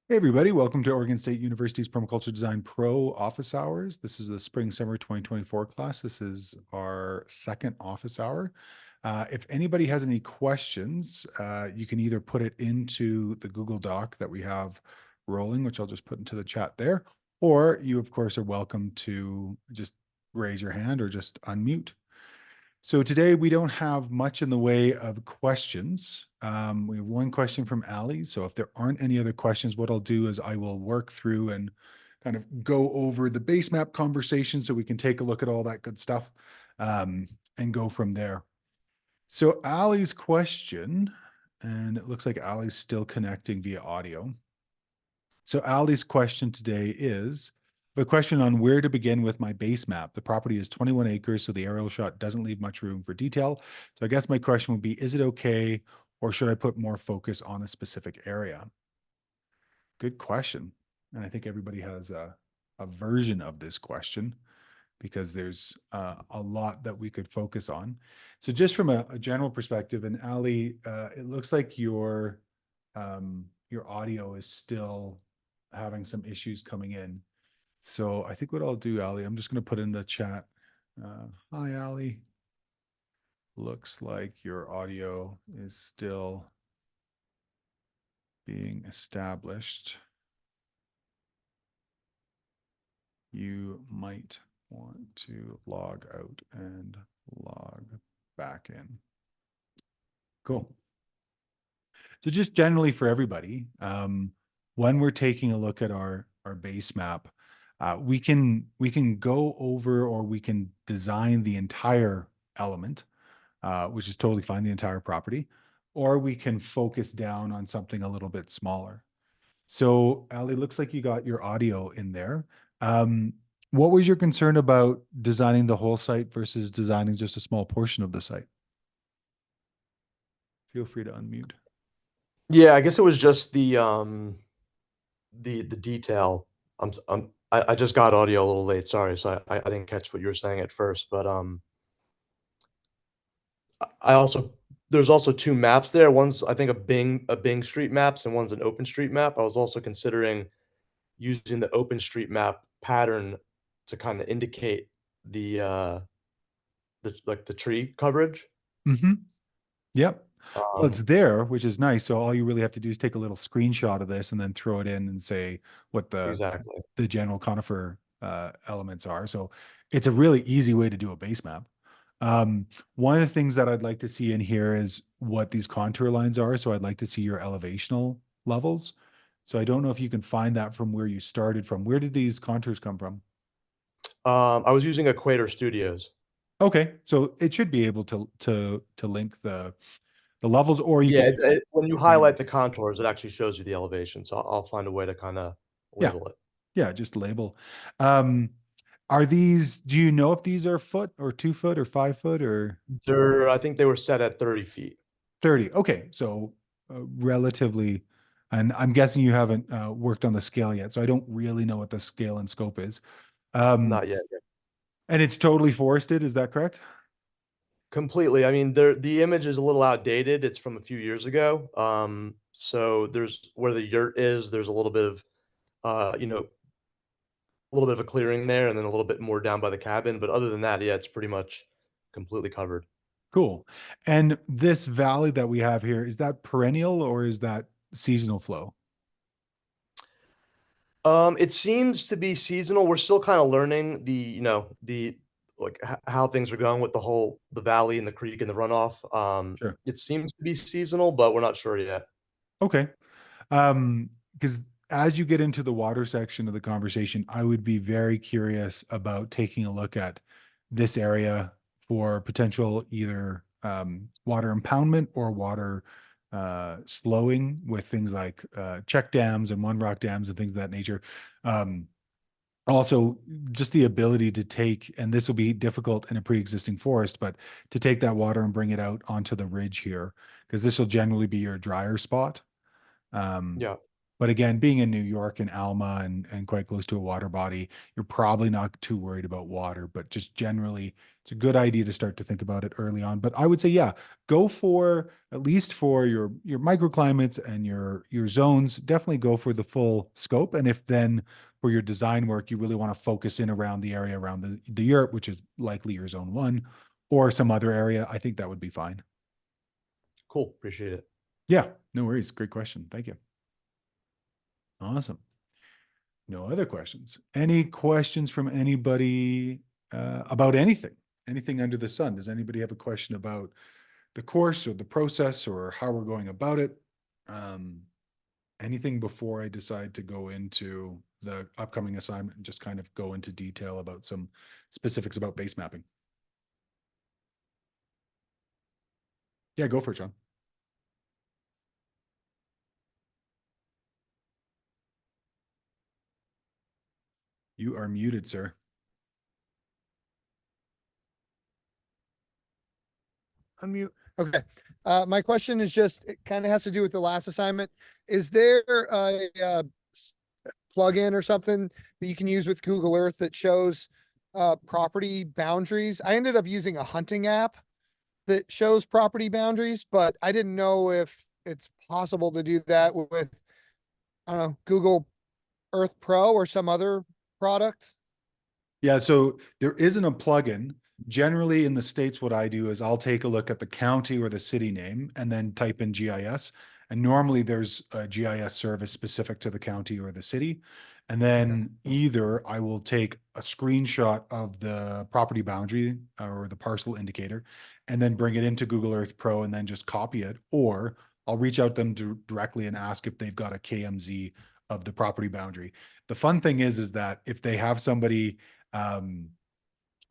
Hey everybody, welcome to Oregon State University's Permaculture Design Pro office hours. This is the spring summer 2024 class. This is our second office hour. If anybody has any questions, you can either put it into the Google Doc that we have rolling, which I'll just put into the chat there, or you of course are welcome to just raise your hand or just unmute. So today we don't have much in the way of questions. We have one question from Ali. So if there aren't any other questions, what I'll do is I will work through and kind of go over the base map conversation so we can take a look at all that good stuff and go from there. So Ali's question, and it looks like Ali's still connecting via audio. So Ali's question today is a question on where to begin with my base map. The property is 21 acres, so the aerial shot doesn't leave much room for detail. So I guess my question would be, is it okay, or should I put more focus on a specific area? Good question. And I think everybody has a version of this question because there's a lot that we could focus on. So just from a general perspective, and Ali, it looks like your audio is still having some issues coming in. So I think what I'll do, Ali, I'm just going to put in the chat. Hi, Ali. Looks like your audio is still being established. You might want to log out and log back in. Cool. So just generally for everybody, when we're taking a look at our base map, we can go over or we can design the entire element, which is totally fine, the entire property, or we can focus down on something a little bit smaller. So, Ali, looks like you got your audio in there. What was your concern about designing the whole site versus designing just a small portion of the site? Feel free to unmute. Yeah, I guess it was just the detail. I just got audio a little late, sorry, so I didn't catch what you were saying at first, but, I also there's also 2 maps there. One's, I think, a Bing Street Maps, and one's an Open Street Map. I was also considering using the Open Street Map pattern to kinda indicate the tree coverage. Mm-hmm. Yep. Well, it's Um there, which is nice. So all you really have to do is take a little screenshot of this and then throw it in and say what Exactly. the general conifer elements are. So it's a really easy way to do a base map. One of the things that I'd like to see in here is what these contour lines are. So I'd like to see your elevational levels. So I don't know if you can find that from where you started from. Where did these contours come from? I was using Equator Studios. Okay, so it should be able to link the levels, or you Yeah, could it just it when you highlight the contours, it actually shows you the elevation, so I'll find a way to kinda yeah, label it. yeah, just label. Um, are these, do you know if these are foot or 2 foot or 5 foot or I think they were set at 30 feet. 30? Okay, so relatively, and I'm guessing you haven't worked on the scale yet, so I don't really know what the scale and scope is. Um, Not yet, yeah. and it's totally forested, is that correct? Completely, I mean, the image is a little outdated, it's from a few years ago, so there's where the yurt is, there's a little bit of, you know, a little bit of a clearing there, and then a little bit more down by the cabin, but other than that, yeah, it's pretty much completely covered. Cool. And this valley that we have here, is that perennial or is that seasonal flow? It seems to be seasonal. We're still kinda learning how things are going with the valley and the creek and the runoff. Sure. It seems to be seasonal, but we're not sure yet. Okay. Because as you get into the water section of the conversation, I would be very curious about taking a look at this area for potential either water impoundment or water slowing with things like check dams and one rock dams and things of that nature. Um, Also, just the ability to take, and this will be difficult in a pre-existing forest, but to take that water and bring it out onto the ridge here, because this will generally be your drier spot. Um, Yeah. but again, being in New York and Alma and quite close to a water body, you're probably not too worried about water, but just generally it's a good idea to start to think about it early on. But I would say, yeah, go for at least for your microclimates and your zones, definitely go for the full scope. And if then for your design work, you really want to focus in around the area around the yurt, which is likely your zone one, or some other area, I think that would be fine. Cool. Appreciate it. Yeah, no worries. Great question. Thank you. Awesome. No other questions. Any questions from anybody about anything? Anything under the sun? Does anybody have a question about the course or the process or how we're going about it? Anything before I decide to go into the upcoming assignment and just kind of go into detail about some specifics about base mapping? Yeah, go for it, John. You are muted, sir. Unmute. Okay. My question is just, it kind of has to do with the last assignment. Is there a plugin or something that you can use with Google Earth that shows property boundaries? I ended up using a hunting app that shows property boundaries, but I didn't know if it's possible to do that with, I don't know, Google Earth Pro or some other product. Yeah, so there isn't a plugin. Generally in the States, what I do is I'll take a look at the county or the city name and then type in GIS. And normally there's a GIS service specific to the county or the city. And then either I will take a screenshot of the property boundary or the parcel indicator and then bring it into Google Earth Pro and then just copy it. Or I'll reach out them directly and ask if they've got a KMZ of the property boundary. The fun thing is that if they have somebody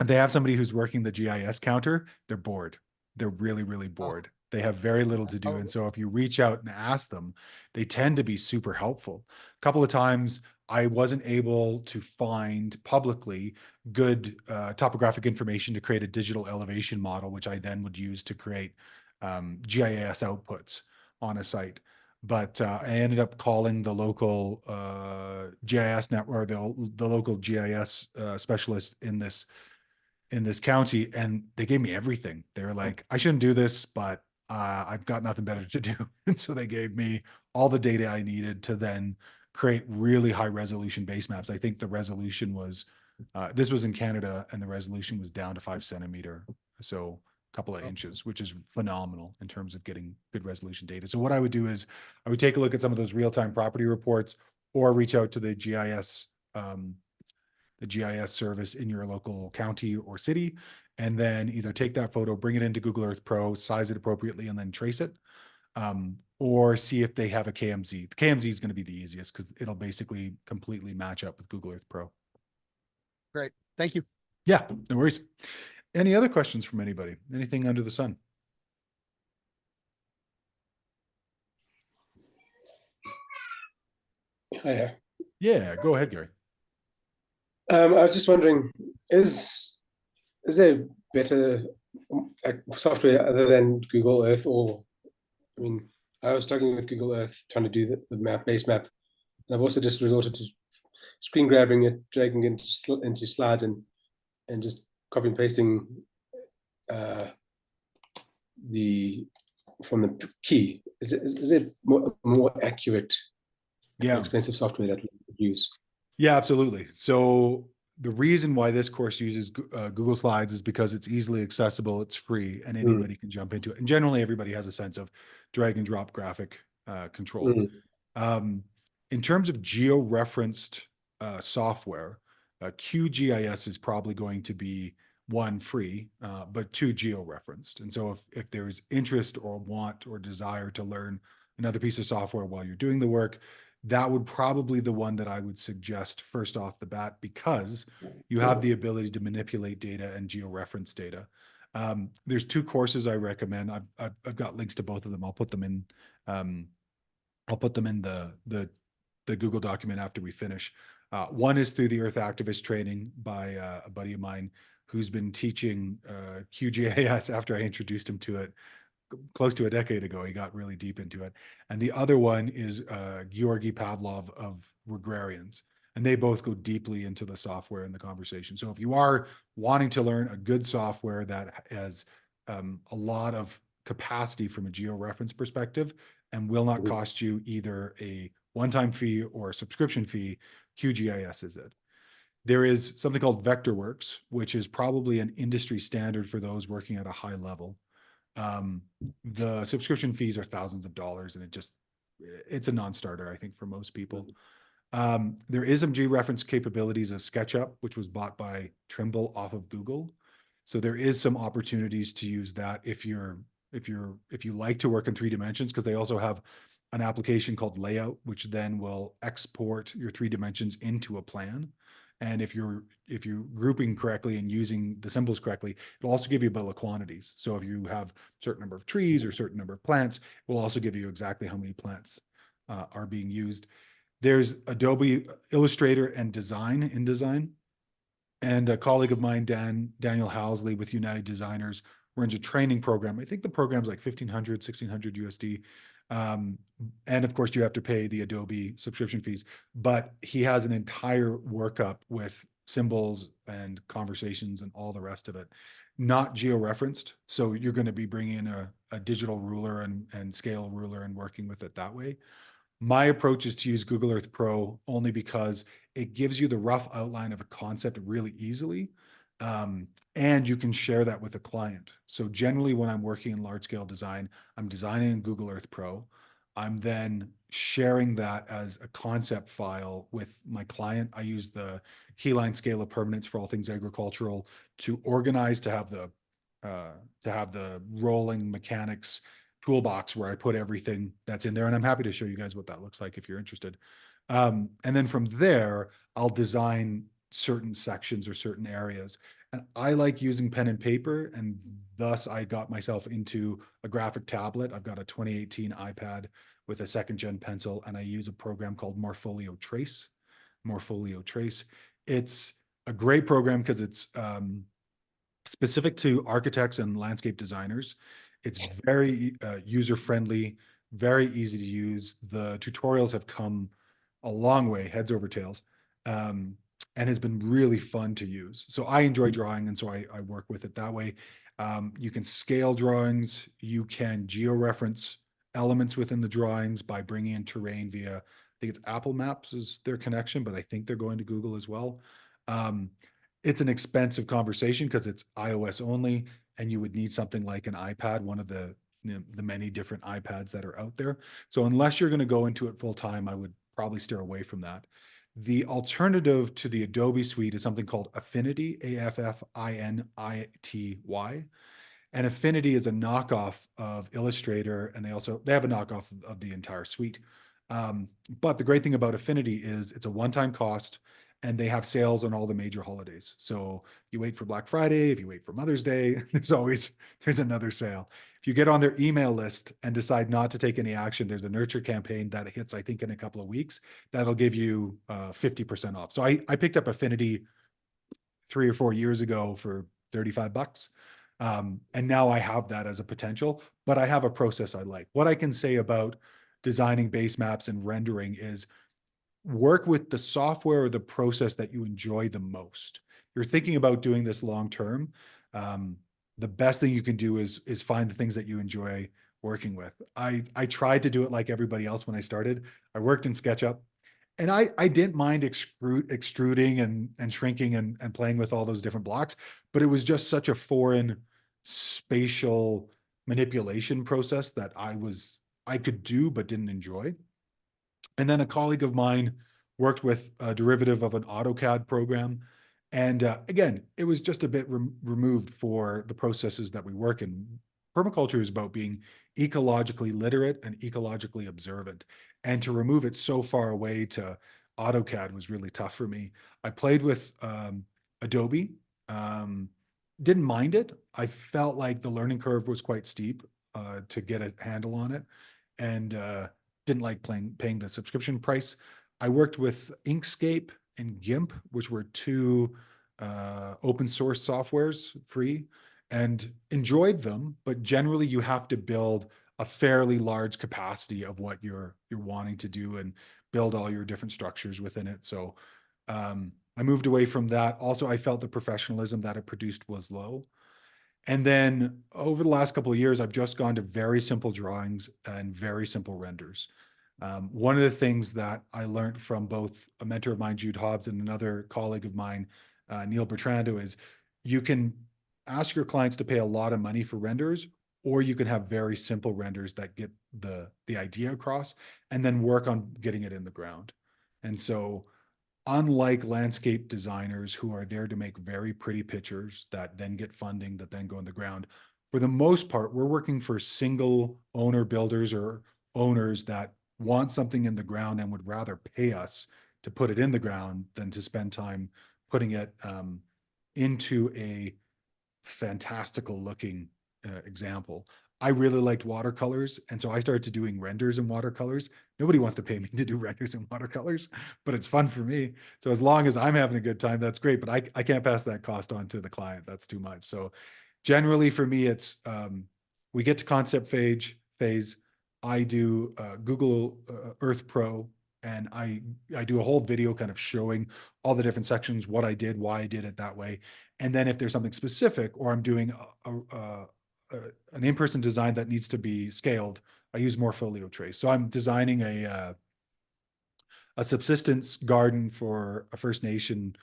if they have somebody who's working the GIS counter, they're bored. They're really, really bored. They have very little to do. And so if you reach out and ask them, they tend to be super helpful. A couple of times I wasn't able to find publicly good topographic information to create a digital elevation model, which I then would use to create GIS outputs on a site. But I ended up calling the local GIS network, the local GIS specialist in this county, and they gave me everything. They were like, I shouldn't do this, but I've got nothing better to do. And so they gave me all the data I needed to then create really high resolution base maps. I think the resolution was, this was in Canada, and the resolution was down to 5 centimeter. So a couple of inches, which is phenomenal in terms of getting good resolution data. So what I would do is I would take a look at some of those real-time property reports or reach out to the GIS service in your local county or city, and then either take that photo, bring it into Google Earth Pro, size it appropriately, and then trace it. Or see if they have a KMZ. The KMZ is going to be the easiest because it'll basically completely match up with Google Earth Pro. Great. Thank you. Yeah, no worries. Any other questions from anybody? Anything under the sun? Hiya. Yeah, go ahead, Gary. I was just wondering, is there better software other than Google Earth? Or, I mean, I was struggling with Google Earth trying to do the base map. And I've also just resorted to screen grabbing it, dragging it into slides, and just copy and pasting from the key. Is it more accurate, expensive software that we could use? Yeah, absolutely. So the reason why this course uses Google Slides is because it's easily accessible, it's free, and anybody can jump into it. And generally, everybody has a sense of drag and drop graphic control. In terms of geo-referenced software, QGIS is probably going to be one free, but two geo-referenced. And so if there's interest or want or desire to learn another piece of software while you're doing the work, that would probably the one that I would suggest first off the bat, because you have the ability to manipulate data and geo-reference data. There's two courses I recommend. I've got links to both of them. I'll put them in the Google document after we finish. One is through the Earth Activist training by a buddy of mine who's been teaching QGIS after I introduced him to it close to a decade ago. He got really deep into it. And the other one is Georgi Pavlov of Regrarians. And they both go deeply into the software and the conversation. So if you are wanting to learn a good software that has a lot of capacity from a georeference perspective and will not Mhm. cost you either a one-time fee or a subscription fee, QGIS is it. There is something called Vectorworks, which is probably an industry standard for those working at a high level. The subscription fees are thousands of dollars, and it's a non-starter, I think, for most people. There is some georeference capabilities of SketchUp, which was bought by Trimble off of Google. So there is some opportunities to use that if you like to work in 3 dimensions, because they also have an application called Layout, which then will export your 3 dimensions into a plan. And if you're grouping correctly and using the symbols correctly, it'll also give you a bill of quantities. So if you have a certain number of trees or certain number of plants, it will also give you exactly how many plants are being used. There's Adobe Illustrator and Design, InDesign. And a colleague of mine, Daniel Housley with United Designers, runs a training program. I think the program's like 1,500, 1,600 USD. And of course, you have to pay the Adobe subscription fees, but he has an entire workup with symbols and conversations and all the rest of it, not georeferenced. So you're going to be bringing in a digital ruler and scale ruler and working with it that way. My approach is to use Google Earth Pro only because it gives you the rough outline of a concept really easily. And you can share that with a client. So generally when I'm working in large scale design, I'm designing in Google Earth Pro. I'm then sharing that as a concept file with my client. I use the keyline scale of permanence for all things agricultural to organize, to have the rolling mechanics toolbox where I put everything that's in there. And I'm happy to show you guys what that looks like if you're interested. And then from there, I'll design certain sections or certain areas. And I like using pen and paper, and thus I got myself into a graphic tablet. I've got a 2018 iPad with a 2nd-gen pencil, and I use a program called Morpholio Trace. It's a great program because it's specific to architects and landscape designers. It's very user-friendly, very easy to use. The tutorials have come a long way, heads over tails, and has been really fun to use. So I enjoy drawing, and so I work with it that way. You can scale drawings. You can georeference elements within the drawings by bringing in terrain via, I think it's Apple Maps is their connection, but I think they're going to Google as well. It's an expensive conversation because it's iOS only, and you would need something like an iPad, one of the many different iPads that are out there. So unless you're going to go into it full time, I would probably steer away from that. The alternative to the Adobe suite is something called Affinity, Affinity. And Affinity is a knockoff of Illustrator, and they have a knockoff of the entire suite. But the great thing about Affinity is it's a one-time cost, and they have sales on all the major holidays. So you wait for Black Friday, if you wait for Mother's Day, there's another sale. If you get on their email list and decide not to take any action, there's a nurture campaign that hits, I think, in a couple of weeks. That'll give you 50% off. So I picked up Affinity 3 or 4 years ago for $35. And now I have that as a potential, but I have a process I like. What I can say about designing base maps and rendering is work with the software or the process that you enjoy the most. You're thinking about doing this long term. The best thing you can do is find the things that you enjoy working with. I tried to do it like everybody else when I started. I worked in SketchUp, and I didn't mind extruding and shrinking and playing with all those different blocks, but it was just such a foreign spatial manipulation process that I could do but didn't enjoy. And then a colleague of mine worked with a derivative of an AutoCAD program. And again, it was just a bit removed for the processes that we work in. Permaculture is about being ecologically literate and ecologically observant. And to remove it so far away to AutoCAD was really tough for me. I played with Adobe, didn't mind it. I felt like the learning curve was quite steep to get a handle on it. And didn't like paying the subscription price. I worked with Inkscape and GIMP, which were 2 open source softwares, free, and enjoyed them. But generally, you have to build a fairly large capacity of what you're wanting to do and build all your different structures within it. So I moved away from that. Also, I felt the professionalism that it produced was low. And then over the last couple of years, I've just gone to very simple drawings and very simple renders. One of the things that I learned from both a mentor of mine, Jude Hobbs, and another colleague of mine, Neil Bertrando, is you can ask your clients to pay a lot of money for renders, or you can have very simple renders that get the idea across and then work on getting it in the ground. And so unlike landscape designers who are there to make very pretty pictures that then get funding that then go in the ground, for the most part, we're working for single owner builders or owners that want something in the ground and would rather pay us to put it in the ground than to spend time putting it into a fantastical looking example. I really liked watercolors, and so I started doing renders in watercolors. Nobody wants to pay me to do renders in watercolors, but it's fun for me. So as long as I'm having a good time, that's great. But I can't pass that cost on to the client. That's too much. So generally for me, it's we get to concept phase. I do Google Earth Pro, and I do a whole video kind of showing all the different sections, what I did, why I did it that way. And then if there's something specific, or I'm doing an in-person design that needs to be scaled, I use Morpholio trace. So I'm designing a subsistence garden for a First Nation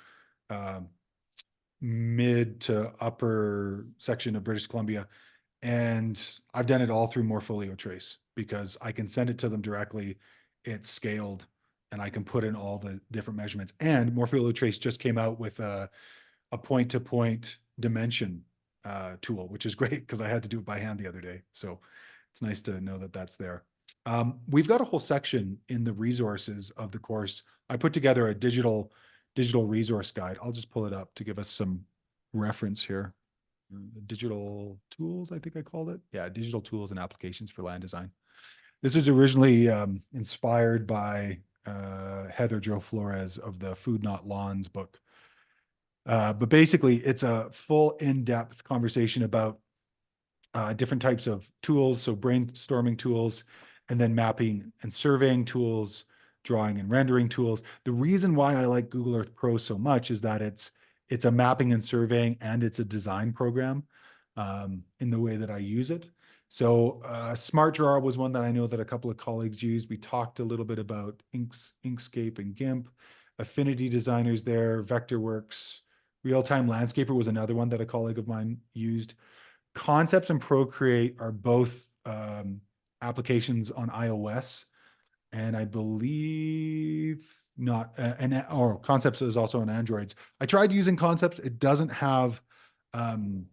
mid to upper section of British Columbia. And I've done it all through Morpholio trace because I can send it to them directly. It's scaled and I can put in all the different measurements. And Morpholio trace just came out with a point-to-point dimension tool, which is great because I had to do it by hand the other day. So it's nice to know that that's there. We've got a whole section in the resources of the course. I put together a digital resource guide. I'll just pull it up to give us some reference here. Digital tools, I think I called it. Yeah, digital tools and applications for land design. This was originally inspired by Heather Jo Flores of the Food Not Lawns book. But basically, it's a full in-depth conversation about different types of tools, so brainstorming tools, and then mapping and surveying tools, drawing and rendering tools. The reason why I like Google Earth Pro so much is that it's a mapping and surveying, and it's a design program in the way that I use it. So Smart Drawer was one that I know that a couple of colleagues used. We talked a little bit about Inkscape and GIMP, Affinity Designers there, Vectorworks. Real-Time Landscaper was another one that a colleague of mine used. Concepts and Procreate are both applications on iOS, and I believe not, or Concepts is also on Androids. I tried using Concepts. It doesn't have the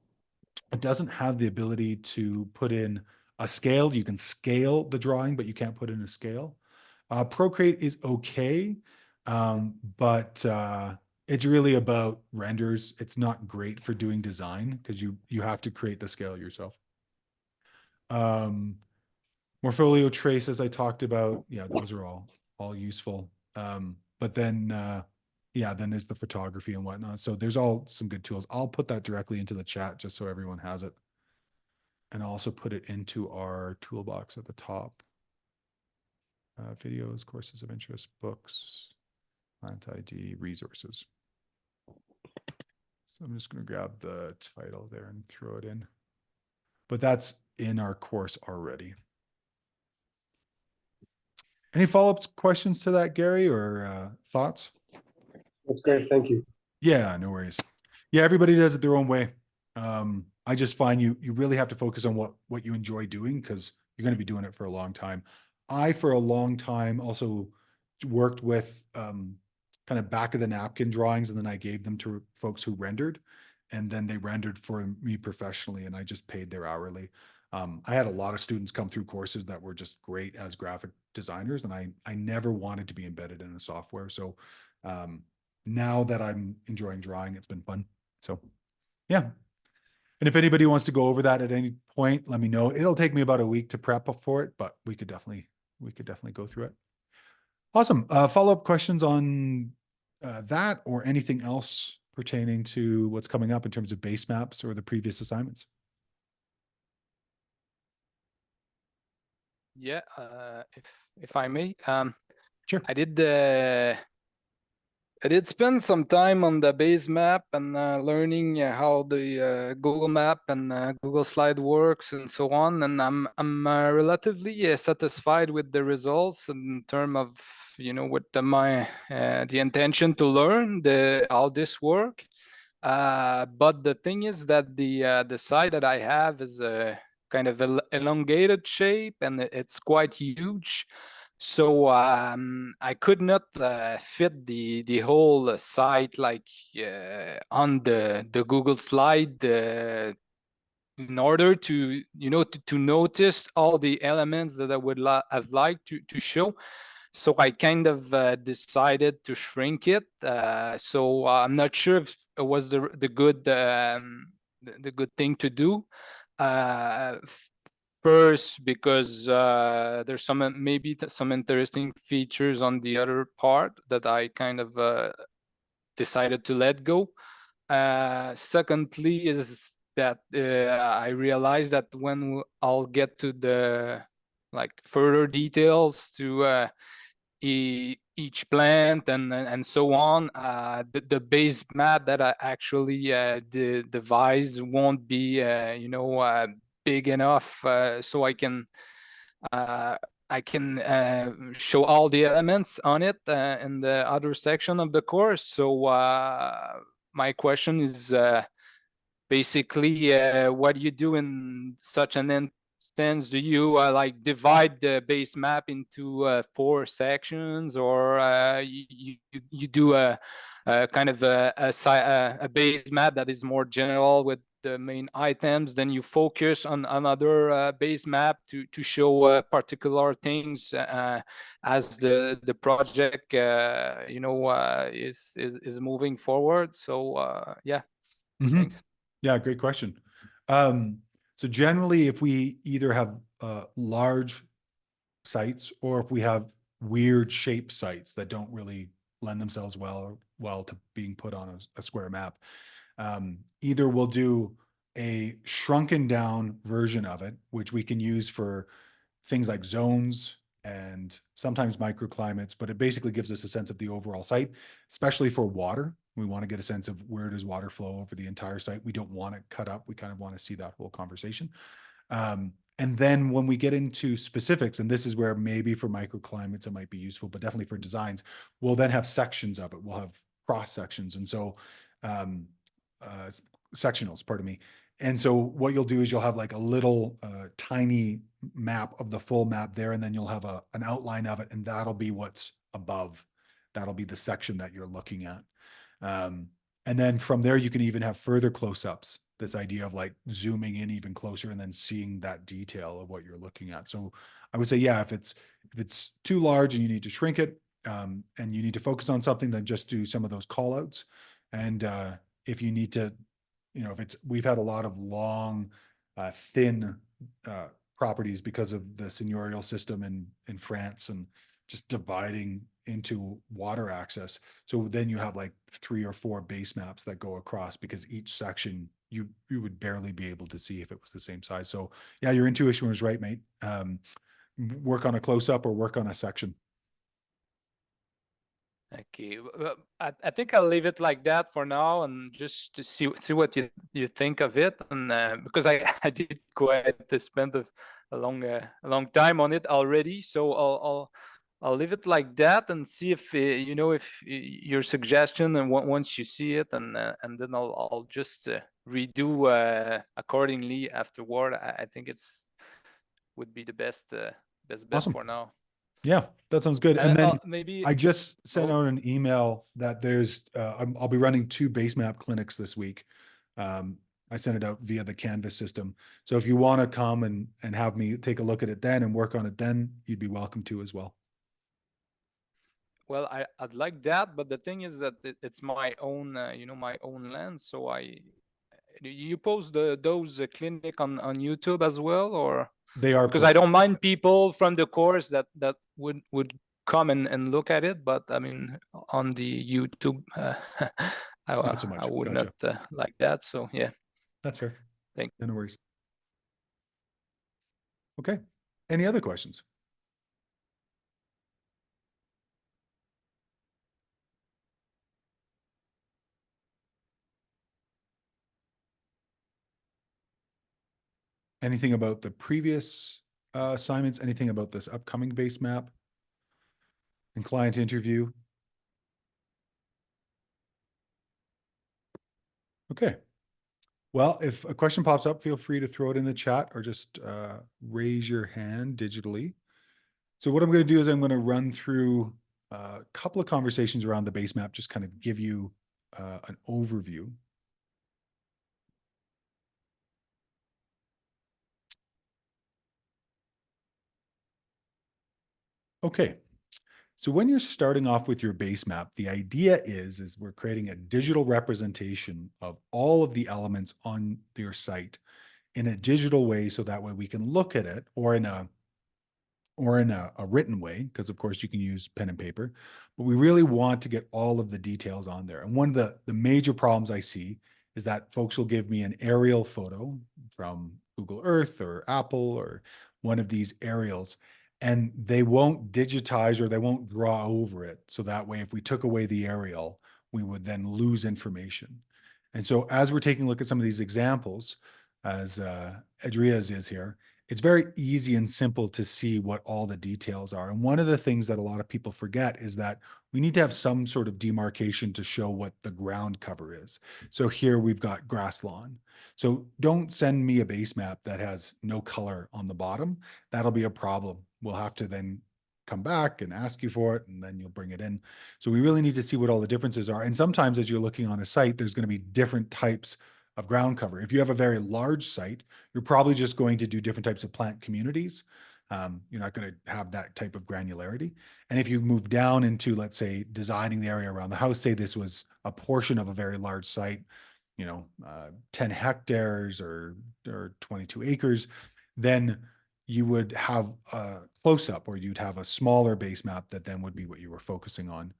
ability to put in a scale. You can scale the drawing, but you can't put in a scale. Procreate is okay, but it's really about renders. It's not great for doing design because you have to create the scale yourself. Morpholio trace, as I talked about, yeah, those are all useful. But then yeah, then there's the photography and whatnot. So there's all some good tools. I'll put that directly into the chat just so everyone has it. And I'll also put it into our toolbox at the top. Videos, courses of interest, books, plant ID, resources. So I'm just going to grab the title there and throw it in. But that's in our course already. Any follow-up questions to that, Gary, or thoughts? That's great. Thank you. Yeah, no worries. Yeah, everybody does it their own way. I just find you really have to focus on what you enjoy doing because you're going to be doing it for a long time. I, for a long time, also worked with kind of back of the napkin drawings, and then I gave them to folks who rendered, and then they rendered for me professionally, and I just paid their hourly. I had a lot of students come through courses that were just great as graphic designers, and I never wanted to be embedded in a software. So now that I'm enjoying drawing, it's been fun. So yeah. And if anybody wants to go over that at any point, let me know. It'll take me about a week to prep for it, but we could definitely go through it. Awesome. Follow-up questions on that or anything else pertaining to what's coming up in terms of base maps or the previous assignments? Yeah, if I may, Sure. I did the I did spend some time on the base map and learning how the Google Map and Google Slide works and so on. And I'm relatively satisfied with the results in terms of with the intention to learn how this work. But the thing is that the site that I have is a kind of elongated shape, and it's quite huge. So I could not fit the whole site like on the Google slide in order to to notice all the elements that I would have liked to show. So I kind of decided to shrink it. So I'm not sure if it was the good the good thing to do. First, because there's maybe some interesting features on the other part that I kind of decided to let go. Secondly, is that I realized that when I'll get to the further details to each plant and so on, the base map that I actually devise won't be big enough so I can show all the elements on it in the other section of the course. So my question is basically what do you do in such an instance? Do you like divide the base map into 4 sections, or you do a kind of a base map that is more general with the main items, then you focus on another base map to show particular things as the project is moving forward? So yeah. Mhm. Thanks. Yeah, great question. So generally, if we either have large sites or if we have weird shaped sites that don't really lend themselves well to being put on a square map, either we'll do a shrunken down version of it, which we can use for things like zones and sometimes microclimates, but it basically gives us a sense of the overall site, especially for water. We want to get a sense of where does water flow over the entire site. We don't want it cut up. We kind of want to see that whole conversation. And then when we get into specifics, and this is where maybe for microclimates it might be useful, but definitely for designs, we'll then have sections of it. We'll have cross sections. And so sectionals, pardon me. And so what you'll do is you'll have like a little tiny map of the full map there, and then you'll have an outline of it, and that'll be what's above. That'll be the section that you're looking at. And then from there, you can even have further close-ups, this idea of like zooming in even closer and then seeing that detail of what you're looking at. So I would say, yeah, if it's too large and you need to shrink it, and you need to focus on something, then just do some of those call outs. And if you need to, we've had a lot of long, thin properties because of the seigneurial system in France and just dividing into water access. So then you have like 3 or 4 base maps that go across, because each section you would barely be able to see if it was the same size. So yeah, your intuition was right, mate. Work on a close up or work on a section. Okay, well, I think I'll leave it like that for now, and just to see what you think of it, and because I did quite spend a long time on it already, so I'll leave it like that and see if if your suggestion, and once you see it, and then I'll just redo accordingly afterward. I think would be the best bet Awesome. for now. Yeah, that sounds good. And then maybe I just sent out an email that there's, I'll be running 2 base map clinics this week. I sent it out via the Canvas system. So if you want to come and have me take a look at it then and work on it then, you'd be welcome to as well. Well, I'd like that, but the thing is that it's my own, my own lens. So you post those clinic on YouTube as well, or? They are Because I posted. don't mind people from the course that would come and look at it, but I mean on the YouTube, Not so much. I would Gotcha. not like that. So yeah, That's fair. thank you. No worries. Okay. Any other questions? Anything about the previous assignments? Anything about this upcoming base map and client interview? Okay. Well, if a question pops up, feel free to throw it in the chat or just raise your hand digitally. So what I'm going to do is I'm going to run through a couple of conversations around the base map, just kind of give you an overview. Okay. So when you're starting off with your base map, the idea is we're creating a digital representation of all of the elements on your site in a digital way, so that way we can look at it, or in a written way, because of course you can use pen and paper, but we really want to get all of the details on there. And one of the major problems I see is that folks will give me an aerial photo from Google Earth or Apple or one of these aerials, and they won't digitize or they won't draw over it. So that way, if we took away the aerial, we would then lose information. And so as we're taking a look at some of these examples, as Adria's is here, it's very easy and simple to see what all the details are. And one of the things that a lot of people forget is that we need to have some sort of demarcation to show what the ground cover is. So here we've got grass lawn. So don't send me a base map that has no color on the bottom. That'll be a problem. We'll have to then come back and ask you for it, and then you'll bring it in. So we really need to see what all the differences are. And sometimes as you're looking on a site, there's going to be different types of ground cover. If you have a very large site, you're probably just going to do different types of plant communities. You're not going to have that type of granularity. And if you move down into, let's say, designing the area around the house, say this was a portion of a very large site, 10 hectares or 22 acres, then you would have a close-up, or you'd have a smaller base map that then would be what you were focusing on.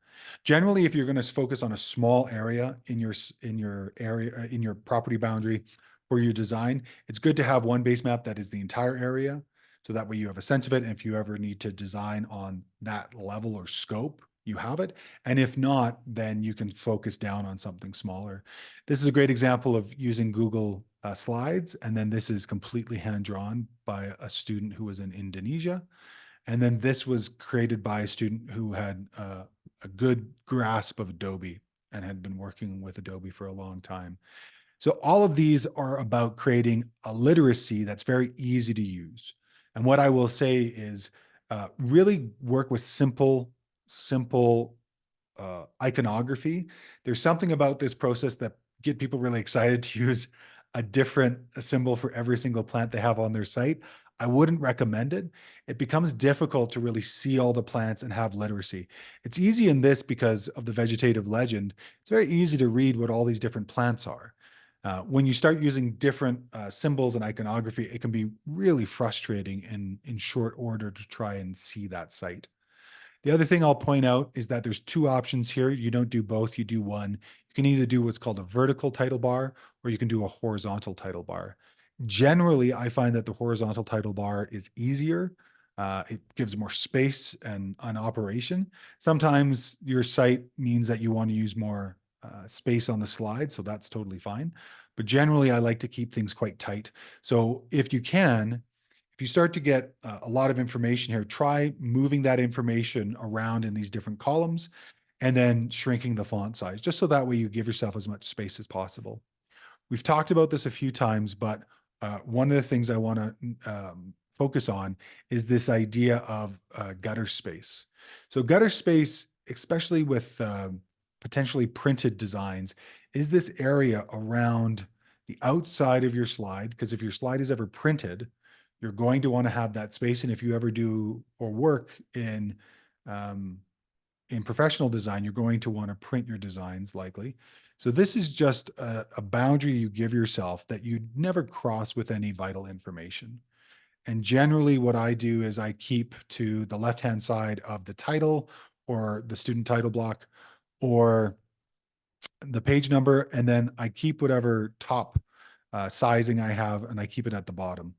Generally, if you're going to focus on a small area in your property boundary for your design, it's good to have one base map that is the entire area. So that way you have a sense of it. And if you ever need to design on that level or scope, you have it. And if not, then you can focus down on something smaller. This is a great example of using Google Slides. And then this is completely hand-drawn by a student who was in Indonesia. And then this was created by a student who had a good grasp of Adobe and had been working with Adobe for a long time. So all of these are about creating a literacy that's very easy to use. And what I will say is really work with simple iconography. There's something about this process that get people really excited to use a different symbol for every single plant they have on their site. I wouldn't recommend it. It becomes difficult to really see all the plants and have literacy. It's easy in this because of the vegetative legend. It's very easy to read what all these different plants are. When you start using different symbols and iconography, it can be really frustrating in short order to try and see that site. The other thing I'll point out is that there's two options here. You don't do both, you do one. You can either do what's called a vertical title bar, or you can do a horizontal title bar. Generally, I find that the horizontal title bar is easier. It gives more space and an operation. Sometimes your site means that you want to use more space on the slide, so that's totally fine. But generally, I like to keep things quite tight. So if you can, if you start to get a lot of information here, try moving that information around in these different columns and then shrinking the font size, just so that way you give yourself as much space as possible. We've talked about this a few times, but one of the things I want to focus on is this idea of gutter space. So gutter space, especially with potentially printed designs, is this area around the outside of your slide, because if your slide is ever printed, you're going to want to have that space. And if you ever do or work in professional design, you're going to want to print your designs likely. So this is just a boundary you give yourself that you'd never cross with any vital information. And generally what I do is I keep to the left-hand side of the title or the student title block or the page number, and then I keep whatever top sizing I have, and I keep it at the bottom.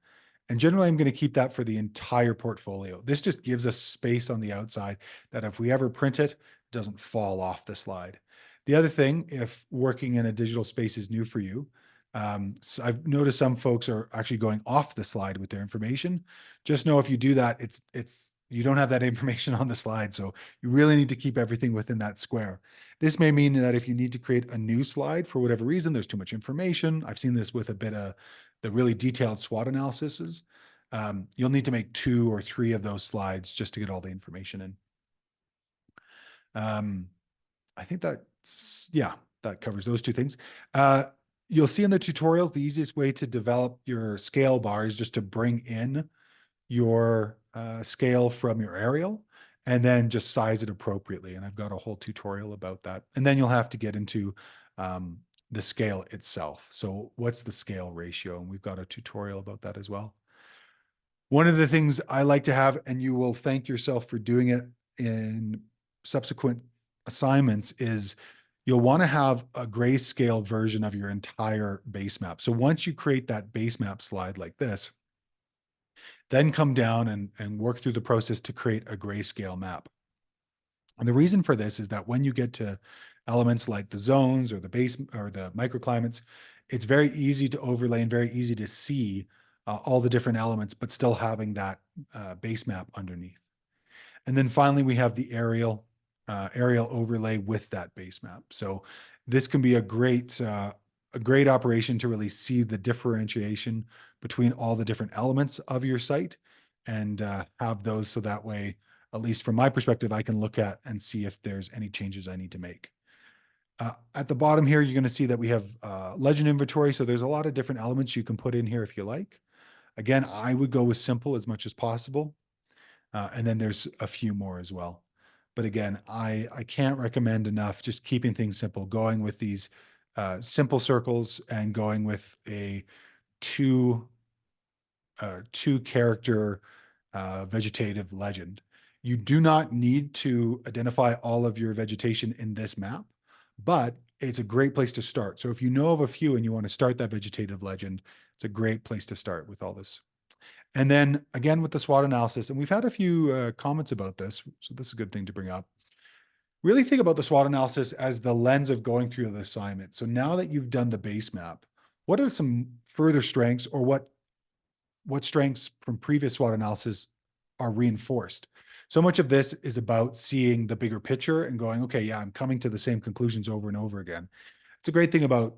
And generally, I'm going to keep that for the entire portfolio. This just gives us space on the outside that if we ever print it, it doesn't fall off the slide. The other thing, if working in a digital space is new for you, So I've noticed some folks are actually going off the slide with their information. Just know if you do that, you don't have that information on the slide. So you really need to keep everything within that square. This may mean that if you need to create a new slide for whatever reason, there's too much information. I've seen this with a bit of the really detailed SWOT analyses. You'll need to make 2 or 3 of those slides just to get all the information in. I think that covers those 2 things. You'll see in the tutorials, the easiest way to develop your scale bar is just to bring in your scale from your aerial and then just size it appropriately. And I've got a whole tutorial about that. And then you'll have to get into the scale itself. So what's the scale ratio? And we've got a tutorial about that as well. One of the things I like to have, and you will thank yourself for doing it in subsequent assignments, is you'll want to have a grayscale version of your entire base map. So once you create that base map slide like this, then come down and work through the process to create a grayscale map. And the reason for this is that when you get to elements like the zones or the base or the microclimates, it's very easy to overlay and very easy to see all the different elements, but still having that base map underneath. And then finally, we have the aerial overlay with that base map. So this can be a great operation to really see the differentiation between all the different elements of your site and have those so that way, at least from my perspective, I can look at and see if there's any changes I need to make. At the bottom here, you're going to see that we have legend inventory. So there's a lot of different elements you can put in here if you like. Again, I would go with simple as much as possible. And then there's a few more as well. But again, I can't recommend enough just keeping things simple, going with these simple circles and going with a two character vegetative legend. You do not need to identify all of your vegetation in this map, but it's a great place to start. So if you know of a few and you want to start that vegetative legend, it's a great place to start with all this. And then again, with the SWOT analysis, and we've had a few comments about this, so this is a good thing to bring up. Really think about the SWOT analysis as the lens of going through the assignment. So now that you've done the base map, what are some further strengths, or what strengths from previous SWOT analysis are reinforced? So much of this is about seeing the bigger picture and going, okay, yeah, I'm coming to the same conclusions over and over again. It's a great thing about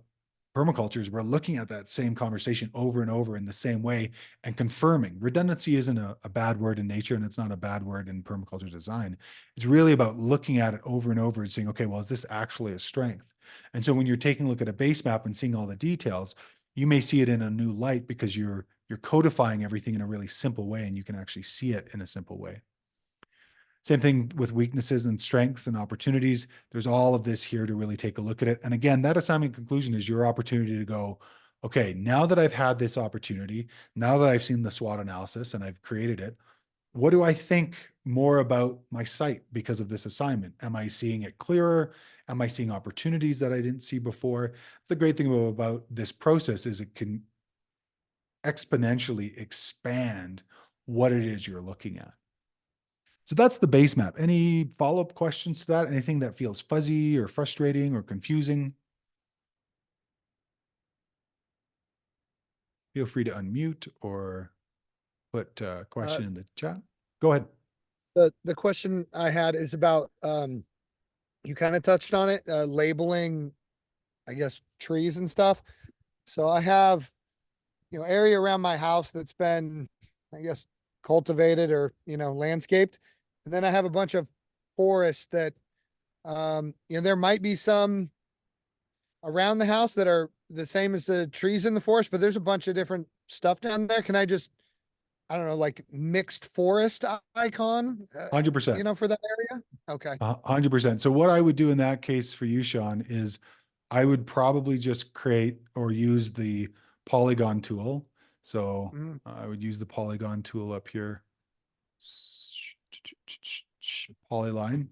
permaculture is we're looking at that same conversation over and over in the same way and confirming. Redundancy isn't a bad word in nature, and it's not a bad word in permaculture design. It's really about looking at it over and over and saying, okay, well, is this actually a strength? And so when you're taking a look at a base map and seeing all the details, you may see it in a new light because you're codifying everything in a really simple way, and you can actually see it in a simple way. Same thing with weaknesses and strengths and opportunities. There's all of this here to really take a look at it. And again, that assignment conclusion is your opportunity to go, okay, now that I've had this opportunity, now that I've seen the SWOT analysis and I've created it, what do I think more about my site because of this assignment? Am I seeing it clearer? Am I seeing opportunities that I didn't see before? The great thing about this process is it can exponentially expand what it is you're looking at. So that's the base map. Any follow-up questions to that? Anything that feels fuzzy or frustrating or confusing? Feel free to unmute or put a question in the chat. Go ahead. The question I had is about, you kind of touched on it, labeling, I guess, trees and stuff. So I have, area around my house that's been, I guess, cultivated or, landscaped. And then I have a bunch of forests that, there might be some around the house that are the same as the trees in the forest, but there's a bunch of different stuff down there. Can I just, I don't know, like mixed forest icon, 100%. For that area? Okay. 100%. So what I would do in that case for you, Sean, is I would probably just create or use the polygon tool. So I would use the polygon tool up here. Polyline.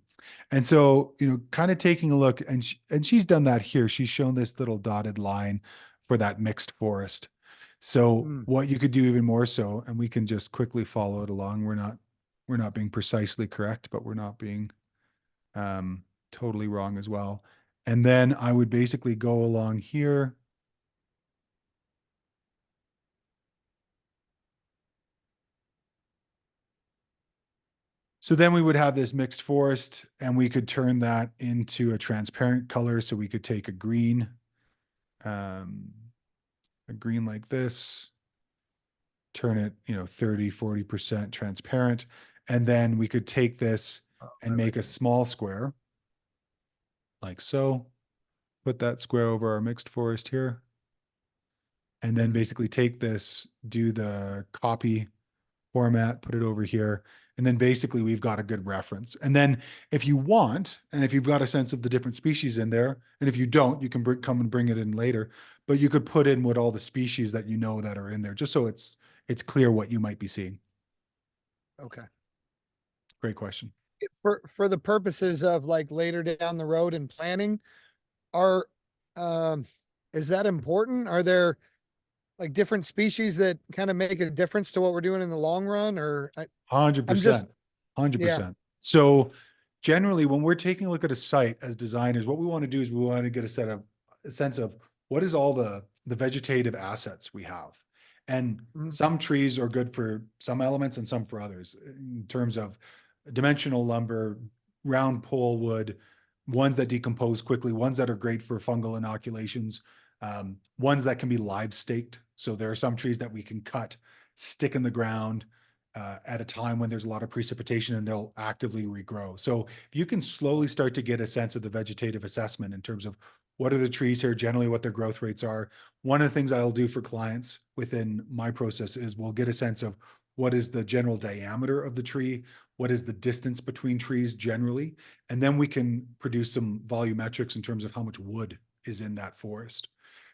And so, kind of taking a look, and she's done that here. She's shown this little dotted line for that mixed forest. So what you could do even more so, and we can just quickly follow it along. We're not being precisely correct, but we're not being totally wrong as well. And then I would basically go along here So then we would have this mixed forest, and we could turn that into a transparent color. So we could take a green like this, turn it, 30, 40% transparent. And then we could take this and make a small square like so, put that square over our mixed forest here. And then basically take this, do the copy format, put it over here. And then basically we've got a good reference. And then if you want, and if you've got a sense of the different species in there, and if you don't, you can come and bring it in later, but you could put in what all the species that that are in there, just so it's clear what you might be seeing. Okay. Great question. For the purposes of like later down the road and planning, are, is that important? Are there like different species that kind of make a difference to what we're doing in the long run, or I'm just, 100%. 100%. Yeah. So generally, when we're taking a look at a site as designers, what we want to do is we want to get a sense of what is all the vegetative assets we have. And Mhm. some trees are good for some elements and some for others, in terms of dimensional lumber, round pole wood, ones that decompose quickly, ones that are great for fungal inoculations, ones that can be live staked. So there are some trees that we can cut, stick in the ground at a time when there's a lot of precipitation, and they'll actively regrow. So if you can slowly start to get a sense of the vegetative assessment in terms of what are the trees here, generally what their growth rates are. One of the things I'll do for clients within my process is we'll get a sense of what is the general diameter of the tree, what is the distance between trees generally, and then we can produce some volumetrics in terms of how much wood is in that forest.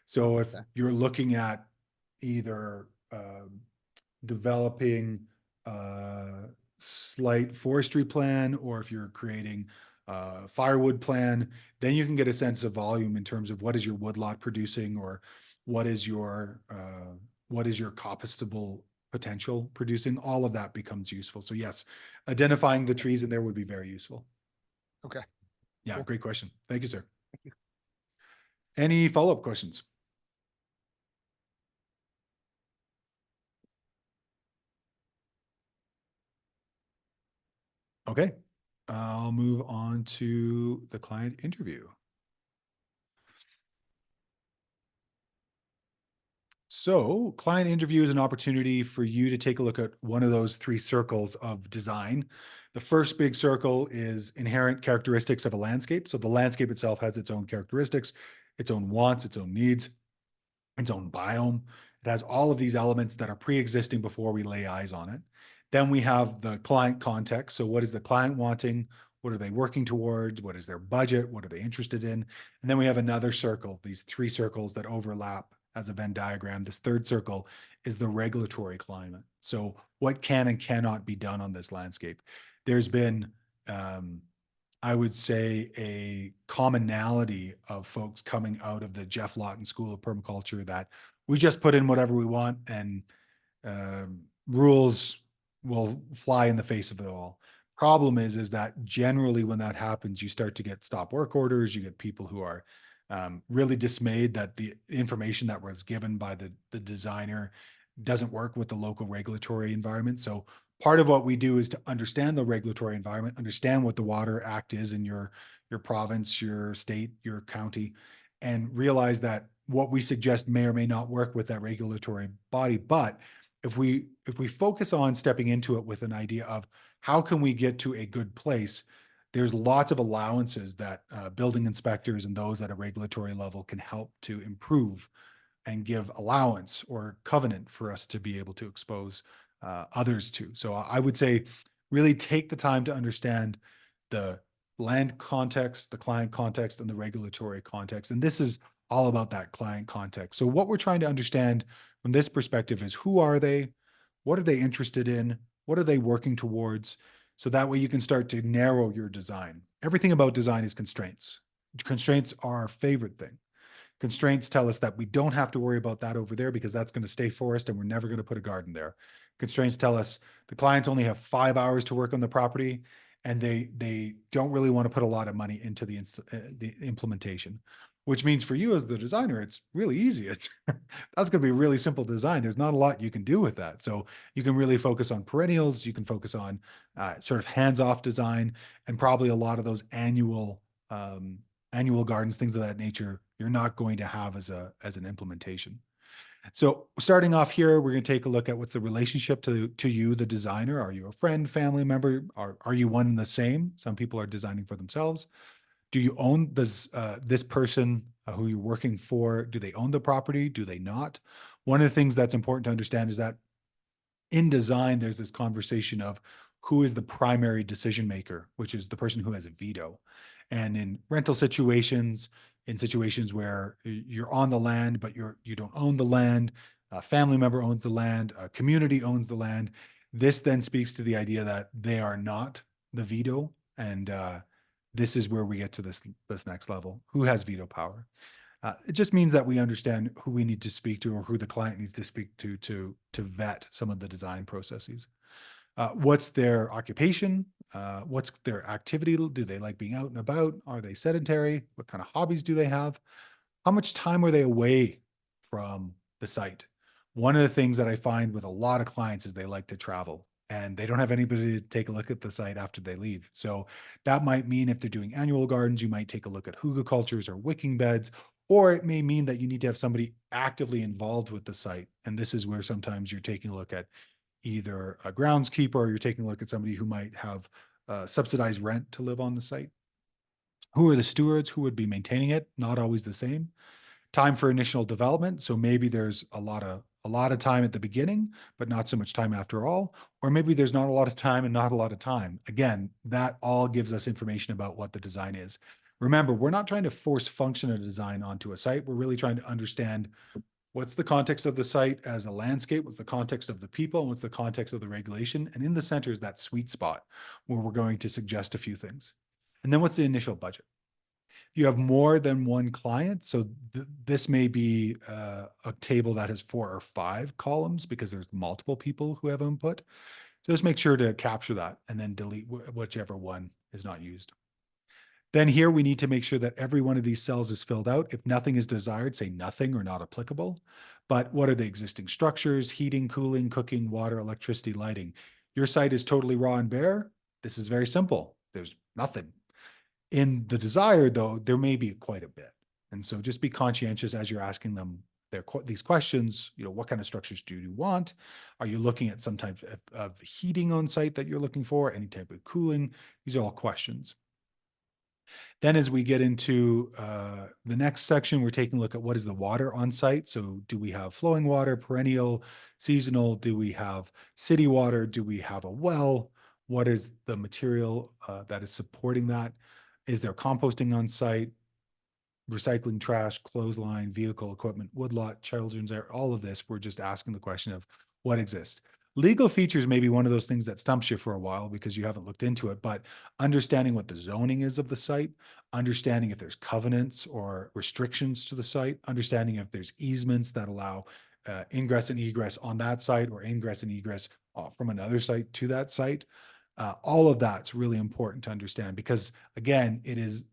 So if Okay. you're looking at either developing a slight forestry plan, or if you're creating a firewood plan, then you can get a sense of volume in terms of what is your woodlot producing, or what is your compostable potential producing. All of that becomes useful. So yes, identifying the trees in there would be very useful. Okay. Yeah, Cool. great question. Thank you, sir. Thank you. Any follow-up questions? Okay, I'll move on to the client interview. So client interview is an opportunity for you to take a look at one of those three circles of design. The first big circle is inherent characteristics of a landscape. So the landscape itself has its own characteristics, its own wants, its own needs, its own biome. It has all of these elements that are pre-existing before we lay eyes on it. Then we have the client context. So what is the client wanting? What are they working towards? What is their budget? What are they interested in? And then we have another circle, these three circles that overlap as a Venn diagram. This third circle is the regulatory climate. So what can and cannot be done on this landscape? There's been, I would say, a commonality of folks coming out of the Jeff Lawton School of Permaculture that we just put in whatever we want, and rules will fly in the face of it all. Problem is that generally when that happens, you start to get stop work orders. You get people who are really dismayed that the information that was given by the designer doesn't work with the local regulatory environment. So part of what we do is to understand the regulatory environment, understand what the Water Act is in your province, your state, your county, and realize that what we suggest may or may not work with that regulatory body. But if we focus on stepping into it with an idea of how can we get to a good place, there's lots of allowances that building inspectors and those at a regulatory level can help to improve and give allowance or covenant for us to be able to expose others to. So I would say really take the time to understand the land context, the client context, and the regulatory context. And this is all about that client context. So what we're trying to understand from this perspective is, who are they? What are they interested in? What are they working towards? So that way you can start to narrow your design. Everything about design is constraints. Constraints are our favorite thing. Constraints tell us that we don't have to worry about that over there because that's going to stay forest and we're never going to put a garden there. Constraints tell us the clients only have 5 hours to work on the property, and they don't really want to put a lot of money into the implementation. which means for you as the designer, it's really easy. It's that's going to be a really simple design. There's not a lot you can do with that. So you can really focus on perennials. You can focus on sort of hands-off design, and probably a lot of those annual gardens, things of that nature, you're not going to have as an implementation. So starting off here, we're going to take a look at what's the relationship to you, the designer. Are you a friend, family member? Are you one and the same? Some people are designing for themselves. Do you own this person who you're working for? Do they own the property? Do they not? One of the things that's important to understand is that in design, there's this conversation of who is the primary decision maker, which is the person who has a veto. And in rental situations, in situations where you're on the land, but you don't own the land, a family member owns the land, a community owns the land. This then speaks to the idea that they are not the veto. And this is where we get to this next level. Who has veto power? It just means that we understand who we need to speak to or who the client needs to speak to vet some of the design processes. What's their occupation? What's their activity? Do they like being out and about? Are they sedentary? What kind of hobbies do they have? How much time are they away from the site? One of the things that I find with a lot of clients is they like to travel and they don't have anybody to take a look at the site after they leave. So that might mean if they're doing annual gardens, you might take a look at hugelkulturs or wicking beds, or it may mean that you need to have somebody actively involved with the site. And this is where sometimes you're taking a look at either a groundskeeper or you're taking a look at somebody who might have subsidized rent to live on the site. Who are the stewards? Who would be maintaining it? Not always the same. Time for initial development. So maybe there's a lot of time at the beginning, but not so much time after all. Or maybe there's not a lot of time and not a lot of time. Again, that all gives us information about what the design is. Remember, we're not trying to force function a design onto a site. We're really trying to understand what's the context of the site as a landscape, what's the context of the people, and what's the context of the regulation. And in the center is that sweet spot where we're going to suggest a few things. And then what's the initial budget? You have more than one client. So this may be a table that has 4 or 5 columns because there's multiple people who have input. So just make sure to capture that and then delete whichever one is not used. Then here we need to make sure that every one of these cells is filled out. If nothing is desired, say nothing or not applicable. But what are the existing structures, heating, cooling, cooking, water, electricity, lighting? Your site is totally raw and bare. This is very simple. There's nothing. In the desired, though, there may be quite a bit. And so just be conscientious as you're asking them these questions. What kind of structures do you want? Are you looking at some type of heating on site that you're looking for? Any type of cooling? These are all questions. Then as we get into the next section, we're taking a look at what is the water on site. So do we have flowing water, perennial, seasonal? Do we have city water? Do we have a well? What is the material that is supporting that? Is there composting on site, recycling trash, clothesline, vehicle equipment, woodlot, children's area, all of this? We're just asking the question of what exists. Legal features may be one of those things that stumps you for a while because you haven't looked into it, but understanding what the zoning is of the site, understanding if there's covenants or restrictions to the site, understanding if there's easements that allow ingress and egress on that site or ingress and egress from another site to that site. All of that's really important to understand because, again, it is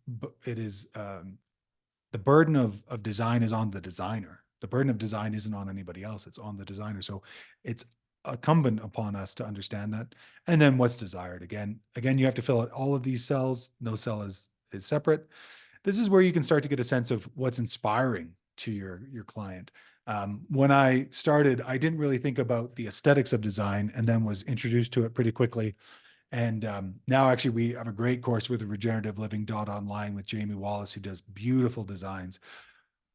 the burden of design is on the designer. The burden of design isn't on anybody else. It's on the designer. So it's incumbent upon us to understand that. And then what's desired. Again, you have to fill out all of these cells. No cell is separate. This is where you can start to get a sense of what's inspiring to your client. When I started, I didn't really think about the aesthetics of design and then was introduced to it pretty quickly. And now actually we have a great course with the Regenerative Living online with Jamie Wallace, who does beautiful designs.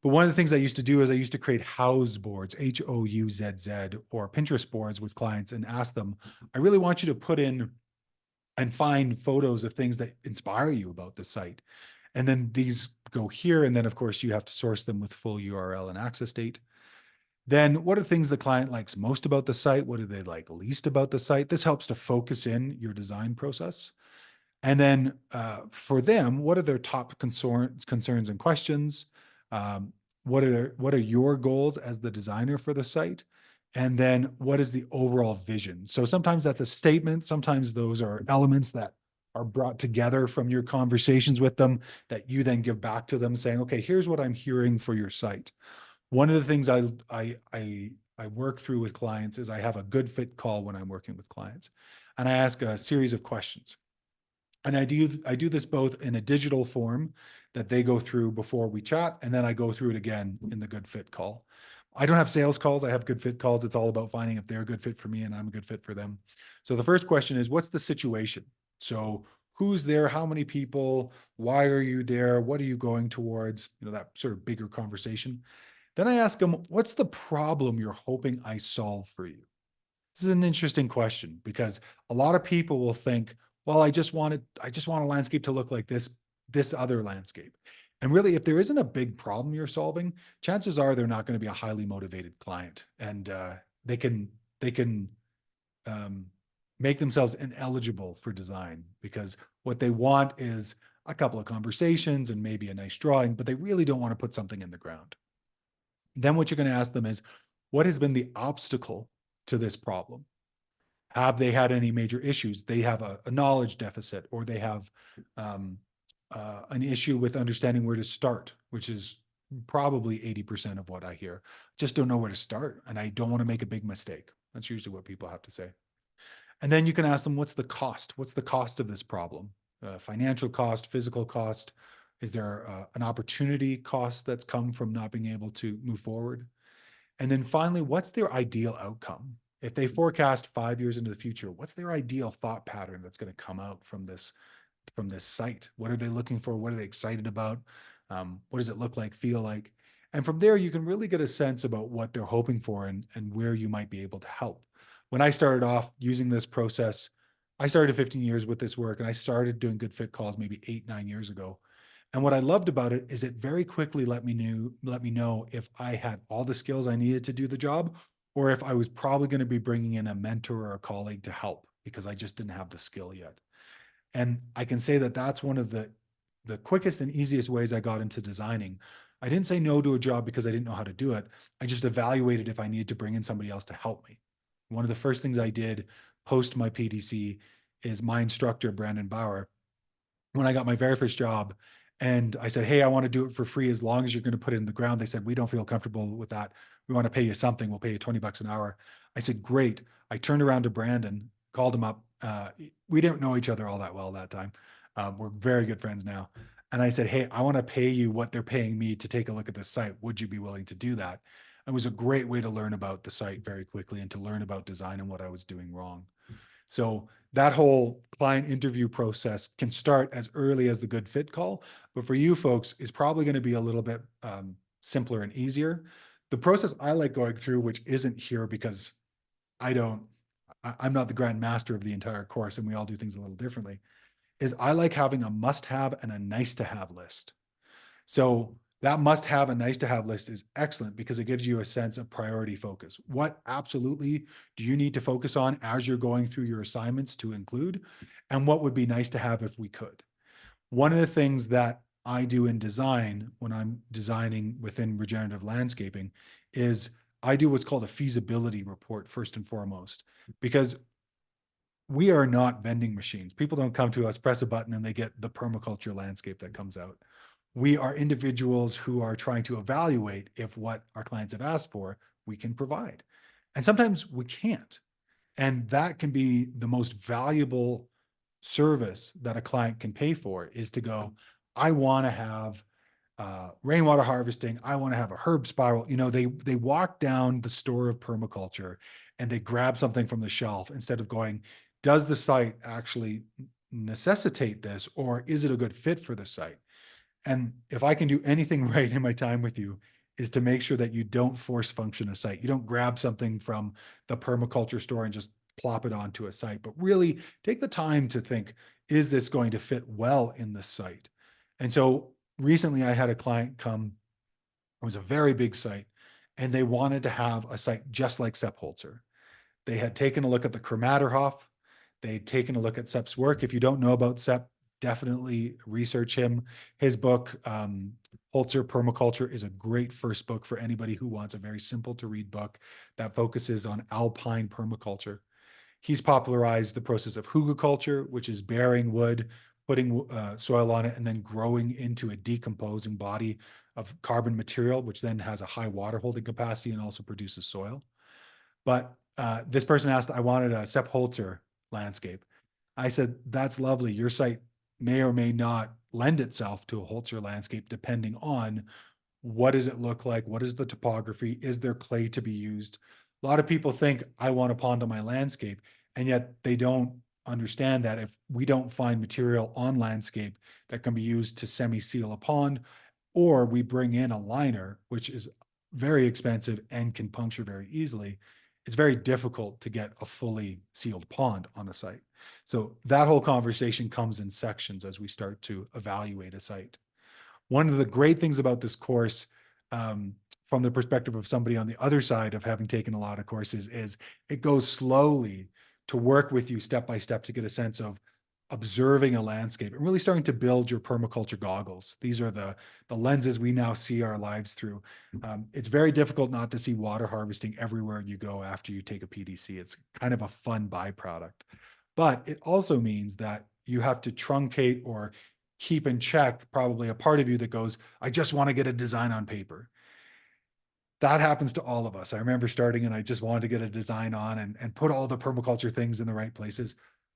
But one of the things I used to do is I used to create house boards, HOUZZ, or Pinterest boards with clients and ask them, I really want you to put in and find photos of things that inspire you about the site. And then these go here. And then of course you have to source them with full URL and access date. Then what are things the client likes most about the site? What do they like least about the site? This helps to focus in your design process. And then for them, what are their top concerns and questions? What are your goals as the designer for the site? And then what is the overall vision? So sometimes that's a statement. Sometimes those are elements that are brought together from your conversations with them that you then give back to them saying, okay, here's what I'm hearing for your site. One of the things I work through with clients is I have a good fit call when I'm working with clients, and I ask a series of questions. And I do this both in a digital form that they go through before we chat, and then I go through it again in the good fit call. I don't have sales calls. I have good fit calls. It's all about finding if they're a good fit for me and I'm a good fit for them. So the first question is, what's the situation? So who's there? How many people? Why are you there? What are you going towards? You know, that sort of bigger conversation. Then I ask them, what's the problem you're hoping I solve for you? This is an interesting question because a lot of people will think, well, I just want a landscape to look like this other landscape. And really, if there isn't a big problem you're solving, chances are they're not going to be a highly motivated client, and they can make themselves ineligible for design because what they want is a couple of conversations and maybe a nice drawing, but they really don't want to put something in the ground. Then what you're going to ask them is, what has been the obstacle to this problem? Have they had any major issues? They have a knowledge deficit, or they have an issue with understanding where to start, which is probably 80% of what I hear. Just don't know where to start, and I don't want to make a big mistake. That's usually what people have to say. And then you can ask them, what's the cost? What's the cost of this problem? Financial cost, physical cost? Is there an opportunity cost that's come from not being able to move forward? And then finally, what's their ideal outcome? If they forecast 5 years into the future, what's their ideal thought pattern that's going to come out from this site? What are they looking for? What are they excited about? What does it look like, feel like? And from there, you can really get a sense about what they're hoping for and where you might be able to help. When I started off using this process, I started 15 years with this work, and I started doing good fit calls maybe 8-9 years ago. And what I loved about it is it very quickly let me know if I had all the skills I needed to do the job, or if I was probably going to be bringing in a mentor or a colleague to help because I just didn't have the skill yet. And I can say that that's one of the quickest and easiest ways I got into designing. I didn't say no to a job because I didn't know how to do it. I just evaluated if I needed to bring in somebody else to help me. One of the first things I did post my PDC is my instructor, Brandon Bauer, when I got my very first job, and I said, hey, I want to do it for free as long as you're going to put it in the ground. They said, we don't feel comfortable with that. We want to pay you something. We'll pay you $20 an hour. I said, great. I turned around to Brandon, called him up. We didn't know each other all that well that time. We're very good friends now. And I said, hey, I want to pay you what they're paying me to take a look at this site. Would you be willing to do that? It was a great way to learn about the site very quickly and to learn about design and what I was doing wrong. So that whole client interview process can start as early as the good fit call, but for you folks is probably going to be a little bit simpler and easier. The process I like going through, which isn't here because I'm not the grand master of the entire course and we all do things a little differently, is I like having a must-have and a nice-to-have list. So that must-have and nice-to-have list is excellent because it gives you a sense of priority focus. What absolutely do you need to focus on as you're going through your assignments to include, and what would be nice to have if we could? One of the things that I do in design when I'm designing within regenerative landscaping is I do what's called a feasibility report first and foremost, because we are not vending machines. People don't come to us, press a button, and they get the permaculture landscape that comes out. We are individuals who are trying to evaluate if what our clients have asked for, we can provide. And sometimes we can't. And that can be the most valuable service that a client can pay for, is to go, I want to have rainwater harvesting. I want to have a herb spiral. You know, they walk down the store of permaculture and they grab something from the shelf instead of going, does the site actually necessitate this, or is it a good fit for the site? And if I can do anything right in my time with you, is to make sure that you don't force function a site. You don't grab something from the permaculture store and just plop it onto a site, but really take the time to think, is this going to fit well in the site? And so recently I had a client come, it was a very big site, and they wanted to have a site just like Sepp Holzer. They had taken a look at the Kramatterhof. They'd taken a look at Sepp's work. If you don't know about Sepp, definitely research him. His book, Holzer Permaculture, is a great first book for anybody who wants a very simple to read book that focuses on alpine permaculture. He's popularized the process of hugelkultur, which is burying wood, putting soil on it, and then growing into a decomposing body of carbon material, which then has a high water holding capacity and also produces soil. But this person asked, I wanted a Sepp Holzer landscape. I said, that's lovely. Your site may or may not lend itself to a Holzer landscape, depending on what does it look like? What is the topography? Is there clay to be used? A lot of people think I want a pond on my landscape, and yet they don't understand that if we don't find material on landscape that can be used to semi-seal a pond, or we bring in a liner, which is very expensive and can puncture very easily, it's very difficult to get a fully sealed pond on a site. So that whole conversation comes in sections as we start to evaluate a site. One of the great things about this course, from the perspective of somebody on the other side of having taken a lot of courses, is it goes slowly to work with you step by step to get a sense of observing a landscape and really starting to build your permaculture goggles. These are the lenses we now see our lives through. It's very difficult not to see water harvesting everywhere you go after you take a PDC. It's kind of a fun byproduct. But it also means that you have to truncate or keep in check probably a part of you that goes, I just want to get a design on paper. That happens to all of us. I remember starting and I just wanted to get a design on and put all the permaculture things in the right places.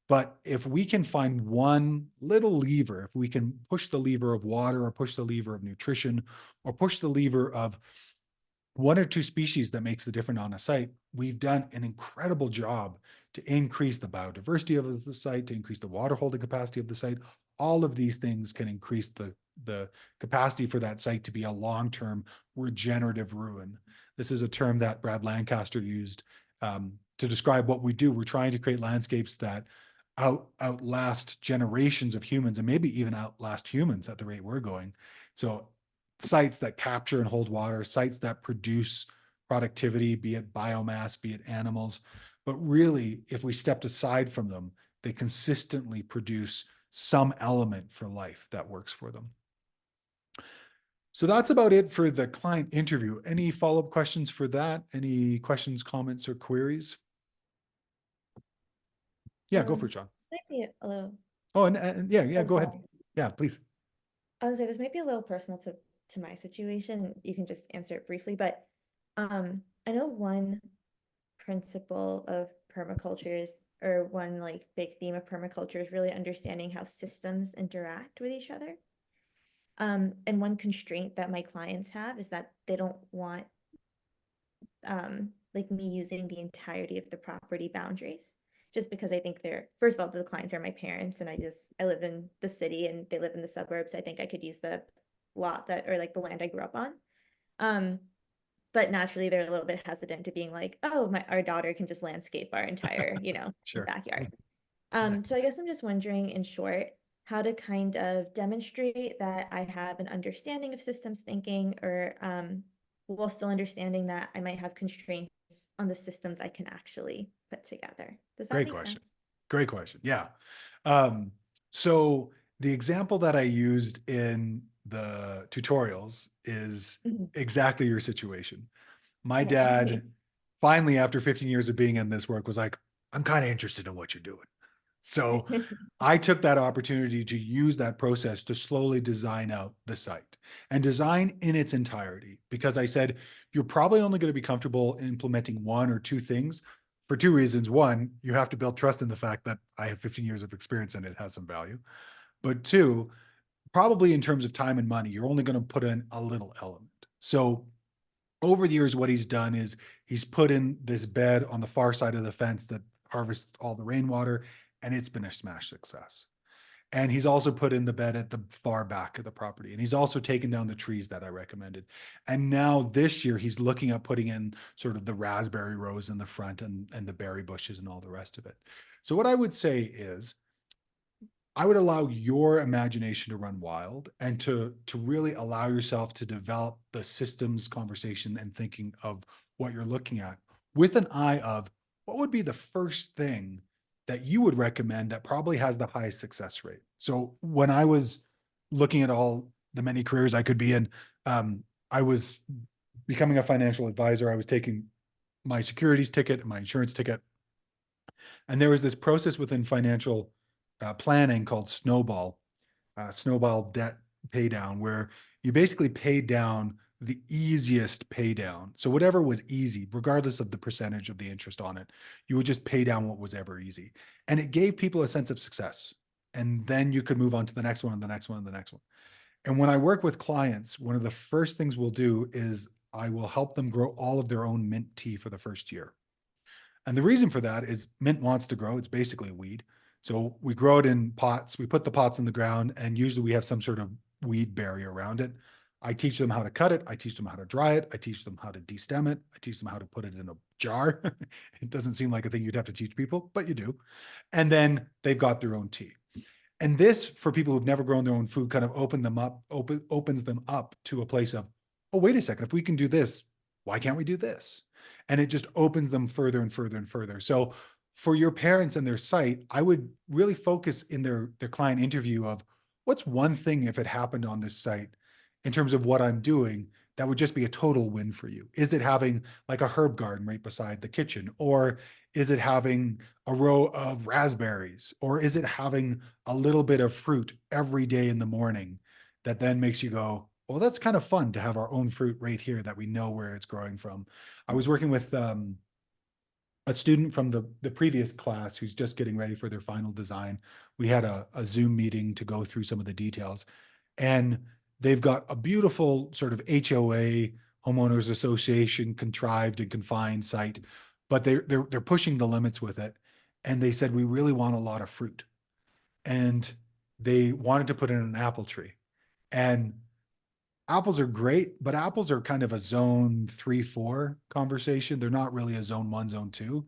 But if we can find one little lever, if we can push the lever of water or push the lever of nutrition or push the lever of one or two species that makes the difference on a site, we've done an incredible job to increase the biodiversity of the site, to increase the water holding capacity of the site. All of these things can increase the capacity for that site to be a long-term regenerative ruin. This is a term that Brad Lancaster used to describe what we do. We're trying to create landscapes that outlast generations of humans and maybe even outlast humans at the rate we're going. So sites that capture and hold water, sites that produce productivity, be it biomass, be it animals. But really, if we stepped aside from them, they consistently produce some element for life that works for them. So that's about it for the client interview. Any follow-up questions for that? Any questions, comments, or queries? Yeah, go for it, John. This might be a little. Oh, and yeah, Oh, go ahead. sorry. Yeah, please. I was say this might be a little personal to my situation. You can just answer it briefly, but I know one principle of permaculture is, or one like big theme of permaculture is really understanding how systems interact with each other. And one constraint that my clients have is that they don't want like me using the entirety of the property boundaries, just because I think they're, first of all, the clients are my parents and I live in the city and they live in the suburbs. I think I could use the lot that, or like the land I grew up on. But naturally they're a little bit hesitant to being like, oh, our daughter can just landscape our entire, Sure. backyard. So I guess I'm just wondering, in short, how to kind of demonstrate that I have an understanding of systems thinking, or while still understanding that I might have constraints on the systems I can actually put together. Does that Great make question. sense? Great question. Yeah. So the example that I used in the tutorials is Mhm. exactly your situation. My Okay. dad finally, after 15 years of being in this work, was like, I'm kind of interested in what you're doing. So I took that opportunity to use that process to slowly design out the site and design in its entirety, because I said, you're probably only going to be comfortable implementing one or two things for two reasons. One, you have to build trust in the fact that I have 15 years of experience and it has some value. But two, probably in terms of time and money, you're only going to put in a little element. So over the years, what he's done is he's put in this bed on the far side of the fence that harvests all the rainwater, and it's been a smash success. And he's also put in the bed at the far back of the property. And he's also taken down the trees that I recommended. And now this year, he's looking at putting in sort of the raspberry rows in the front and the berry bushes and all the rest of it. So what I would say is, I would allow your imagination to run wild and to really allow yourself to develop the systems conversation and thinking of what you're looking at with an eye of what would be the first thing that you would recommend that probably has the highest success rate. So when I was looking at all the many careers I could be in, I was becoming a financial advisor. I was taking my securities ticket and my insurance ticket. And there was this process within financial planning called snowball debt pay down, where you basically paid down the easiest pay down. So whatever was easy, regardless of the percentage of the interest on it, you would just pay down what was ever easy. And it gave people a sense of success. And then you could move on to the next one and the next one and the next one. And when I work with clients, one of the first things we'll do is I will help them grow all of their own mint tea for the first year. And the reason for that is mint wants to grow. It's basically a weed. So we grow it in pots, we put the pots in the ground, and usually we have some sort of weed barrier around it. I teach them how to cut it. I teach them how to dry it. I teach them how to destem it. I teach them how to put it in a jar. It doesn't seem like a thing you'd have to teach people, but you do. And then they've got their own tea. And this, for people who've never grown their own food, kind of opens them up to a place of, oh, wait a second, if we can do this, why can't we do this? And it just opens them further and further and further. So for your parents and their site, I would really focus in their client interview of what's one thing, if it happened on this site in terms of what I'm doing, that would just be a total win for you. Is it having like a herb garden right beside the kitchen? Or is it having a row of raspberries? Or is it having a little bit of fruit every day in the morning that then makes you go, well, that's kind of fun to have our own fruit right here that we know where it's growing from. I was working with a student from the previous class who's just getting ready for their final design. We had a Zoom meeting to go through some of the details, and they've got a beautiful sort of HOA, homeowners association, contrived and confined site, but they're pushing the limits with it. And they said, we really want a lot of fruit. And they wanted to put in an apple tree. And apples are great, but apples are kind of a zone 3-4 conversation. They're not really a zone 1, zone 2.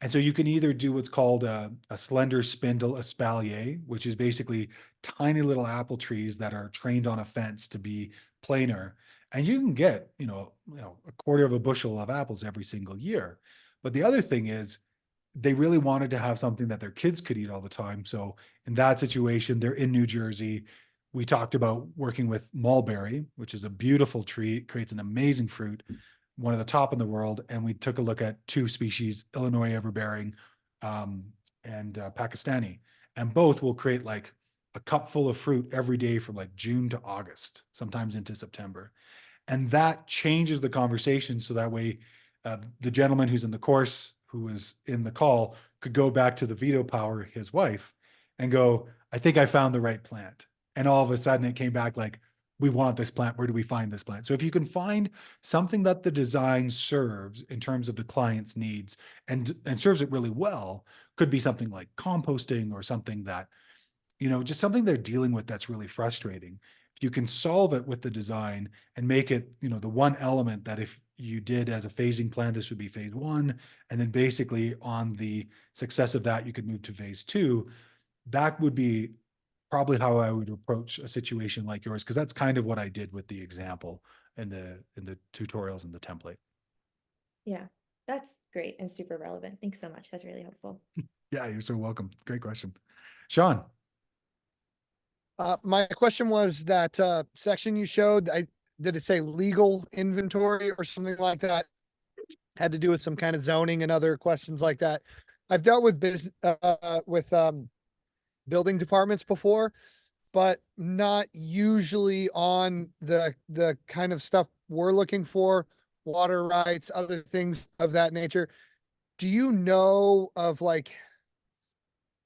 And so you can either do what's called a slender spindle espalier, which is basically tiny little apple trees that are trained on a fence to be planar. And you can get, a quarter of a bushel of apples every single year. But the other thing is, they really wanted to have something that their kids could eat all the time. So in that situation, they're in New Jersey. We talked about working with mulberry, which is a beautiful tree. It creates an amazing fruit, one of the top in the world. And we took a look at 2 species, Illinois everbearing and Pakistani. And both will create like a cup full of fruit every day from like June to August, sometimes into September. And that changes the conversation. So that way, the gentleman who's in the course, who was in the call, could go back to the veto power, his wife, and go, I think I found the right plant. And all of a sudden it came back like, we want this plant. Where do we find this plant? So if you can find something that the design serves in terms of the client's needs and serves it really well, could be something like composting or something that, just something they're dealing with that's really frustrating. If you can solve it with the design and make it, the one element that if you did as a phasing plan, this would be phase 1. And then basically on the success of that, you could move to phase 2. That would be probably how I would approach a situation like yours, because that's kind of what I did with the example in the tutorials and the template. Yeah, that's great and super relevant. Thanks so much. That's really helpful. Yeah, you're so welcome. Great question. Sean. My question was that section you showed, did it say legal inventory or something like that? Had to do with some kind of zoning and other questions like that. I've dealt with building departments before, but not usually on the kind of stuff we're looking for, water rights, other things of that nature. Do you know of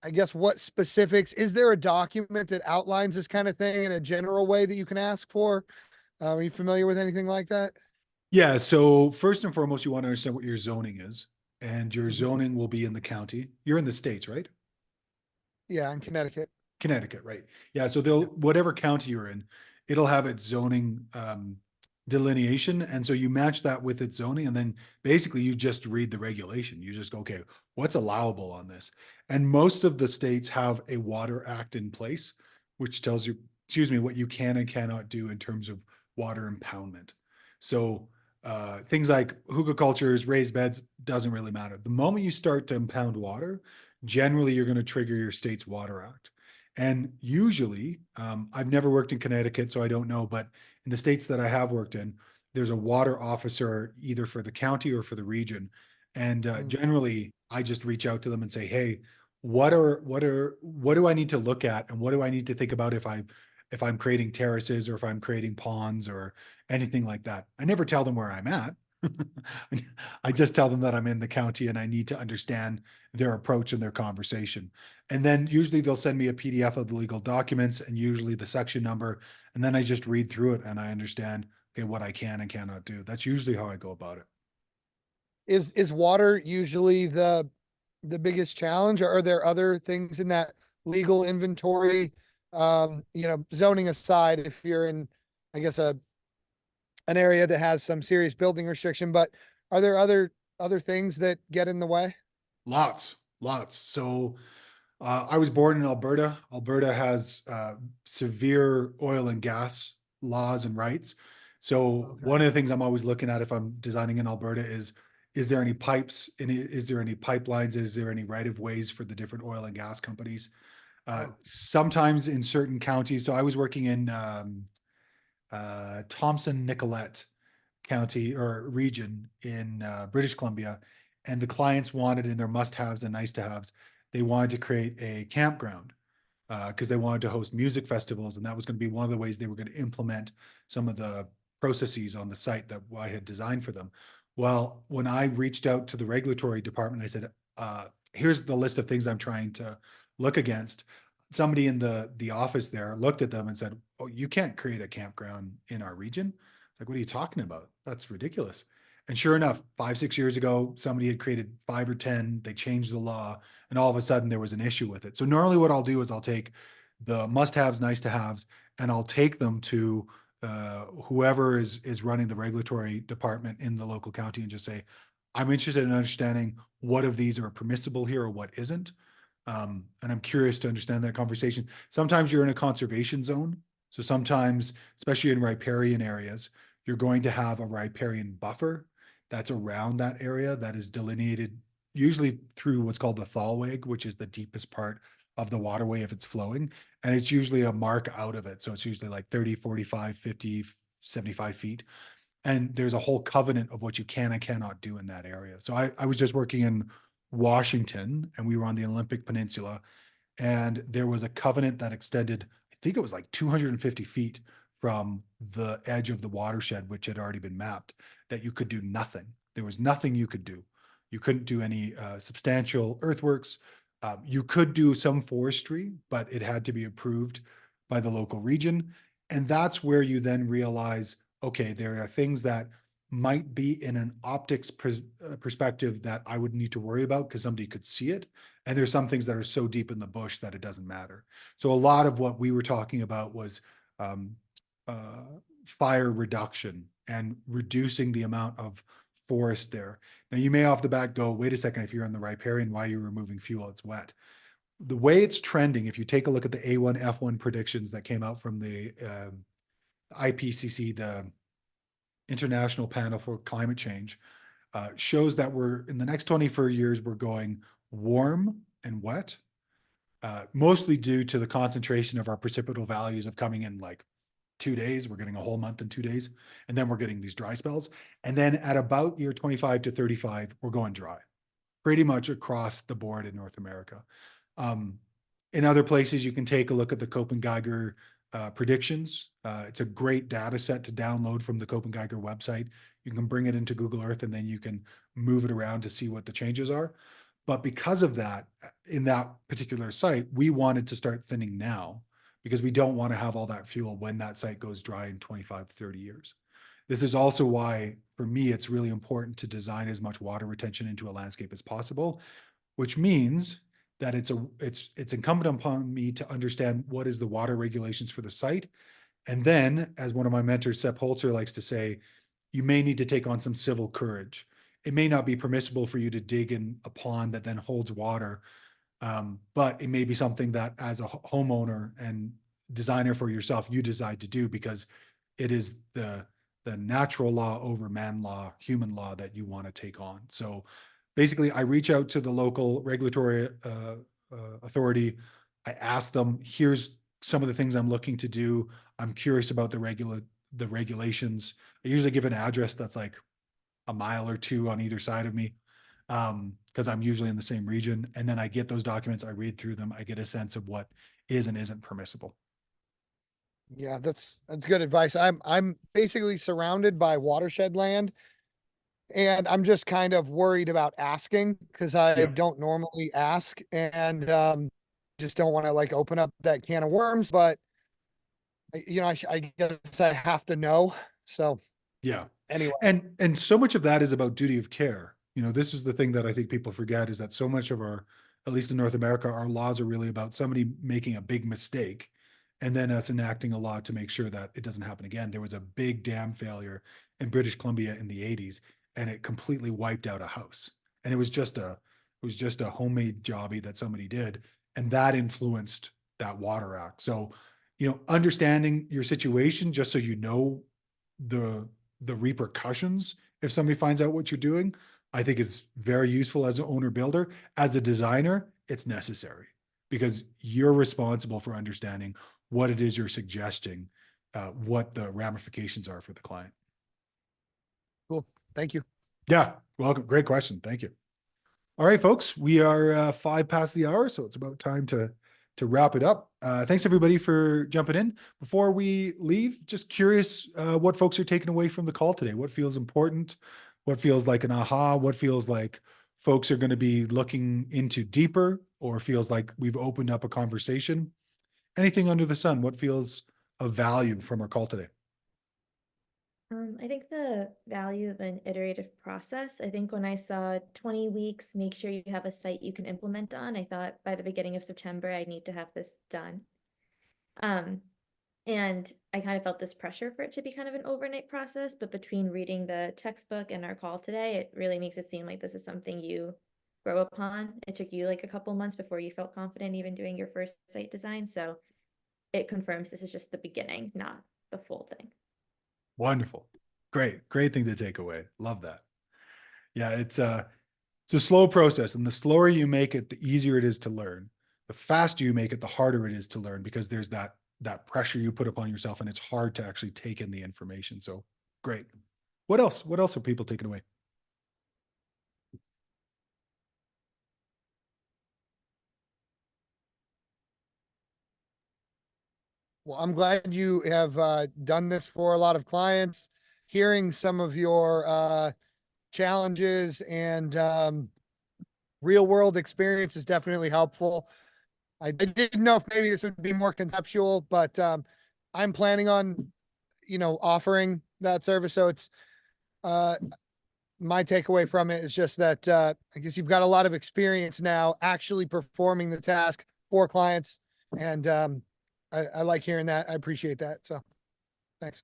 I guess what specifics? Is there a document that outlines this kind of thing in a general way that you can ask for? Are you familiar with anything like that? Yeah. So first and foremost, you want to understand what your zoning is, and your zoning will be in the county. You're in the States, right? Yeah, in Connecticut. Connecticut, right? Yeah. So whatever county you're in, it'll have its zoning delineation. And so you match that with its zoning, and then basically you just read the regulation. You just go, okay, what's allowable on this? And most of the states have a water act in place, which tells you, what you can and cannot do in terms of water impoundment. So things like hookah cultures, raised beds, doesn't really matter. The moment you start to impound water, generally you're going to trigger your state's water act. And usually, I've never worked in Connecticut, so I don't know, but in the states that I have worked in, there's a water officer either for the county or for the region. And Mm. generally, I just reach out to them and say, hey, what do I need to look at, and what do I need to think about if I'm creating terraces, or if I'm creating ponds or anything like that. I never tell them where I'm at. I just tell them that I'm in the county and I need to understand their approach and their conversation. And then usually they'll send me a PDF of the legal documents and usually the section number. And then I just read through it and I understand, okay, what I can and cannot do. That's usually how I go about it. Is water usually the biggest challenge, or are there other things in that legal inventory? Zoning aside, if you're in, I guess, an area that has some serious building restriction, but are there other things that get in the way? Lots. So I was born in Alberta. Alberta has severe oil and gas laws and rights. So Okay. one of the things I'm always looking at if I'm designing in Alberta is there any pipes? Is there any pipelines? Is there any right of ways for the different oil and gas companies? Sometimes in certain counties. So I was working in Thompson Nicollet County or region in British Columbia, and the clients wanted in their must-haves and nice-to-haves, they wanted to create a campground because they wanted to host music festivals, and that was going to be one of the ways they were going to implement some of the processes on the site that I had designed for them. Well, when I reached out to the regulatory department, I said, here's the list of things I'm trying to look against. Somebody in the office there looked at them and said, oh, you can't create a campground in our region. It's like, what are you talking about? That's ridiculous. And sure enough, 5-6 years ago, somebody had created 5 or 10, they changed the law, and all of a sudden there was an issue with it. So normally what I'll do is I'll take the must-haves, nice-to-haves, and I'll take them to whoever is running the regulatory department in the local county and just say, I'm interested in understanding what of these are permissible here or what isn't. And I'm curious to understand that conversation. Sometimes you're in a conservation zone. So sometimes, especially in riparian areas, you're going to have a riparian buffer that's around that area that is delineated usually through what's called the thalweg, which is the deepest part of the waterway if it's flowing. And it's usually a mark out of it. So it's usually like 30, 45, 50, 75 feet. And there's a whole covenant of what you can and cannot do in that area. So I was just working in Washington and we were on the Olympic Peninsula, and there was a covenant that extended, I think it was like 250 feet from the edge of the watershed, which had already been mapped, that you could do nothing. There was nothing you could do. You couldn't do any substantial earthworks. You could do some forestry, but it had to be approved by the local region. And that's where you then realize, okay, there are things that might be in an optics perspective that I would need to worry about because somebody could see it. And there's some things that are so deep in the bush that it doesn't matter. So a lot of what we were talking about was fire reduction and reducing the amount of forest there. Now you may off the bat go, wait a second, if you're in the riparian, why are you removing fuel? It's wet. The way it's trending, if you take a look at the A1, F1 predictions that came out from the IPCC, the International Panel for Climate Change, shows that we're in the next 24 years, we're going warm and wet, mostly due to the concentration of our precipitable values of coming in like 2 days. We're getting a whole month in 2 days, and then we're getting these dry spells. And then at about year 25 to 35, we're going dry, pretty much across the board in North America. In other places, you can take a look at the Copenhagen predictions. It's a great data set to download from the Copenhagen website. You can bring it into Google Earth and then you can move it around to see what the changes are. But because of that, in that particular site, we wanted to start thinning now because we don't want to have all that fuel when that site goes dry in 25, 30 years. This is also why, for me, it's really important to design as much water retention into a landscape as possible, which means that it's incumbent upon me to understand what is the water regulations for the site. And then, as one of my mentors, Sepp Holzer, likes to say, you may need to take on some civil courage. It may not be permissible for you to dig in a pond that then holds water, but it may be something that as a homeowner and designer for yourself, you decide to do because it is the natural law over man law, human law that you want to take on. So basically, I reach out to the local regulatory authority. I ask them, here's some of the things I'm looking to do. I'm curious about the regulations. I usually give an address that's like a mile or two on either side of me. because I'm usually in the same region. And then I get those documents, I read through them, I get a sense of what is and isn't permissible. Yeah, that's good advice. I'm basically surrounded by watershed land, and I'm just kind of worried about asking because I Yeah. don't normally ask, and just don't want to like open up that can of worms. But I guess I have to know. So Yeah. anyway, And so much of that is about duty of care. This is the thing that I think people forget, is that so much of our, at least in North America, our laws are really about somebody making a big mistake and then us enacting a law to make sure that it doesn't happen again. There was a big dam failure in British Columbia in the 80s, and it completely wiped out a house. And it was just a homemade jobby that somebody did, and that influenced that Water Act. So, understanding your situation just so you know the repercussions if somebody finds out what you're doing, I think is very useful as an owner builder. As a designer, it's necessary because you're responsible for understanding what it is you're suggesting, what the ramifications are for the client. cool. Thank you. Yeah, welcome. Great question. Thank you. All right, folks, we are 5 past the hour, so it's about time to wrap it up. Thanks everybody for jumping in. Before we leave, just curious what folks are taking away from the call today. What feels important? What feels like an aha? What feels like folks are going to be looking into deeper, or feels like we've opened up a conversation? Anything under the sun? What feels of value from our call today? I think the value of an iterative process. I think when I saw 20 weeks, make sure you have a site you can implement on, I thought by the beginning of September, I need to have this done. And I kind of felt this pressure for it to be kind of an overnight process, but between reading the textbook and our call today, it really makes it seem like this is something you grow upon. It took you like a couple months before you felt confident even doing your first site design. So it confirms this is just the beginning, not the full thing. Wonderful. Great thing to take away. Love that. Yeah, it's a slow process, and the slower you make it, the easier it is to learn. The faster you make it, the harder it is to learn, because there's that pressure you put upon yourself, and it's hard to actually take in the information. So great. What else? What else are people taking away? Well, I'm glad you have done this for a lot of clients. Hearing some of your challenges and real world experience is definitely helpful. I didn't know if maybe this would be more conceptual, but I'm planning on, offering that service. So it's my takeaway from it is just that I guess you've got a lot of experience now actually performing the task for clients, and I like hearing that. I appreciate that. So thanks.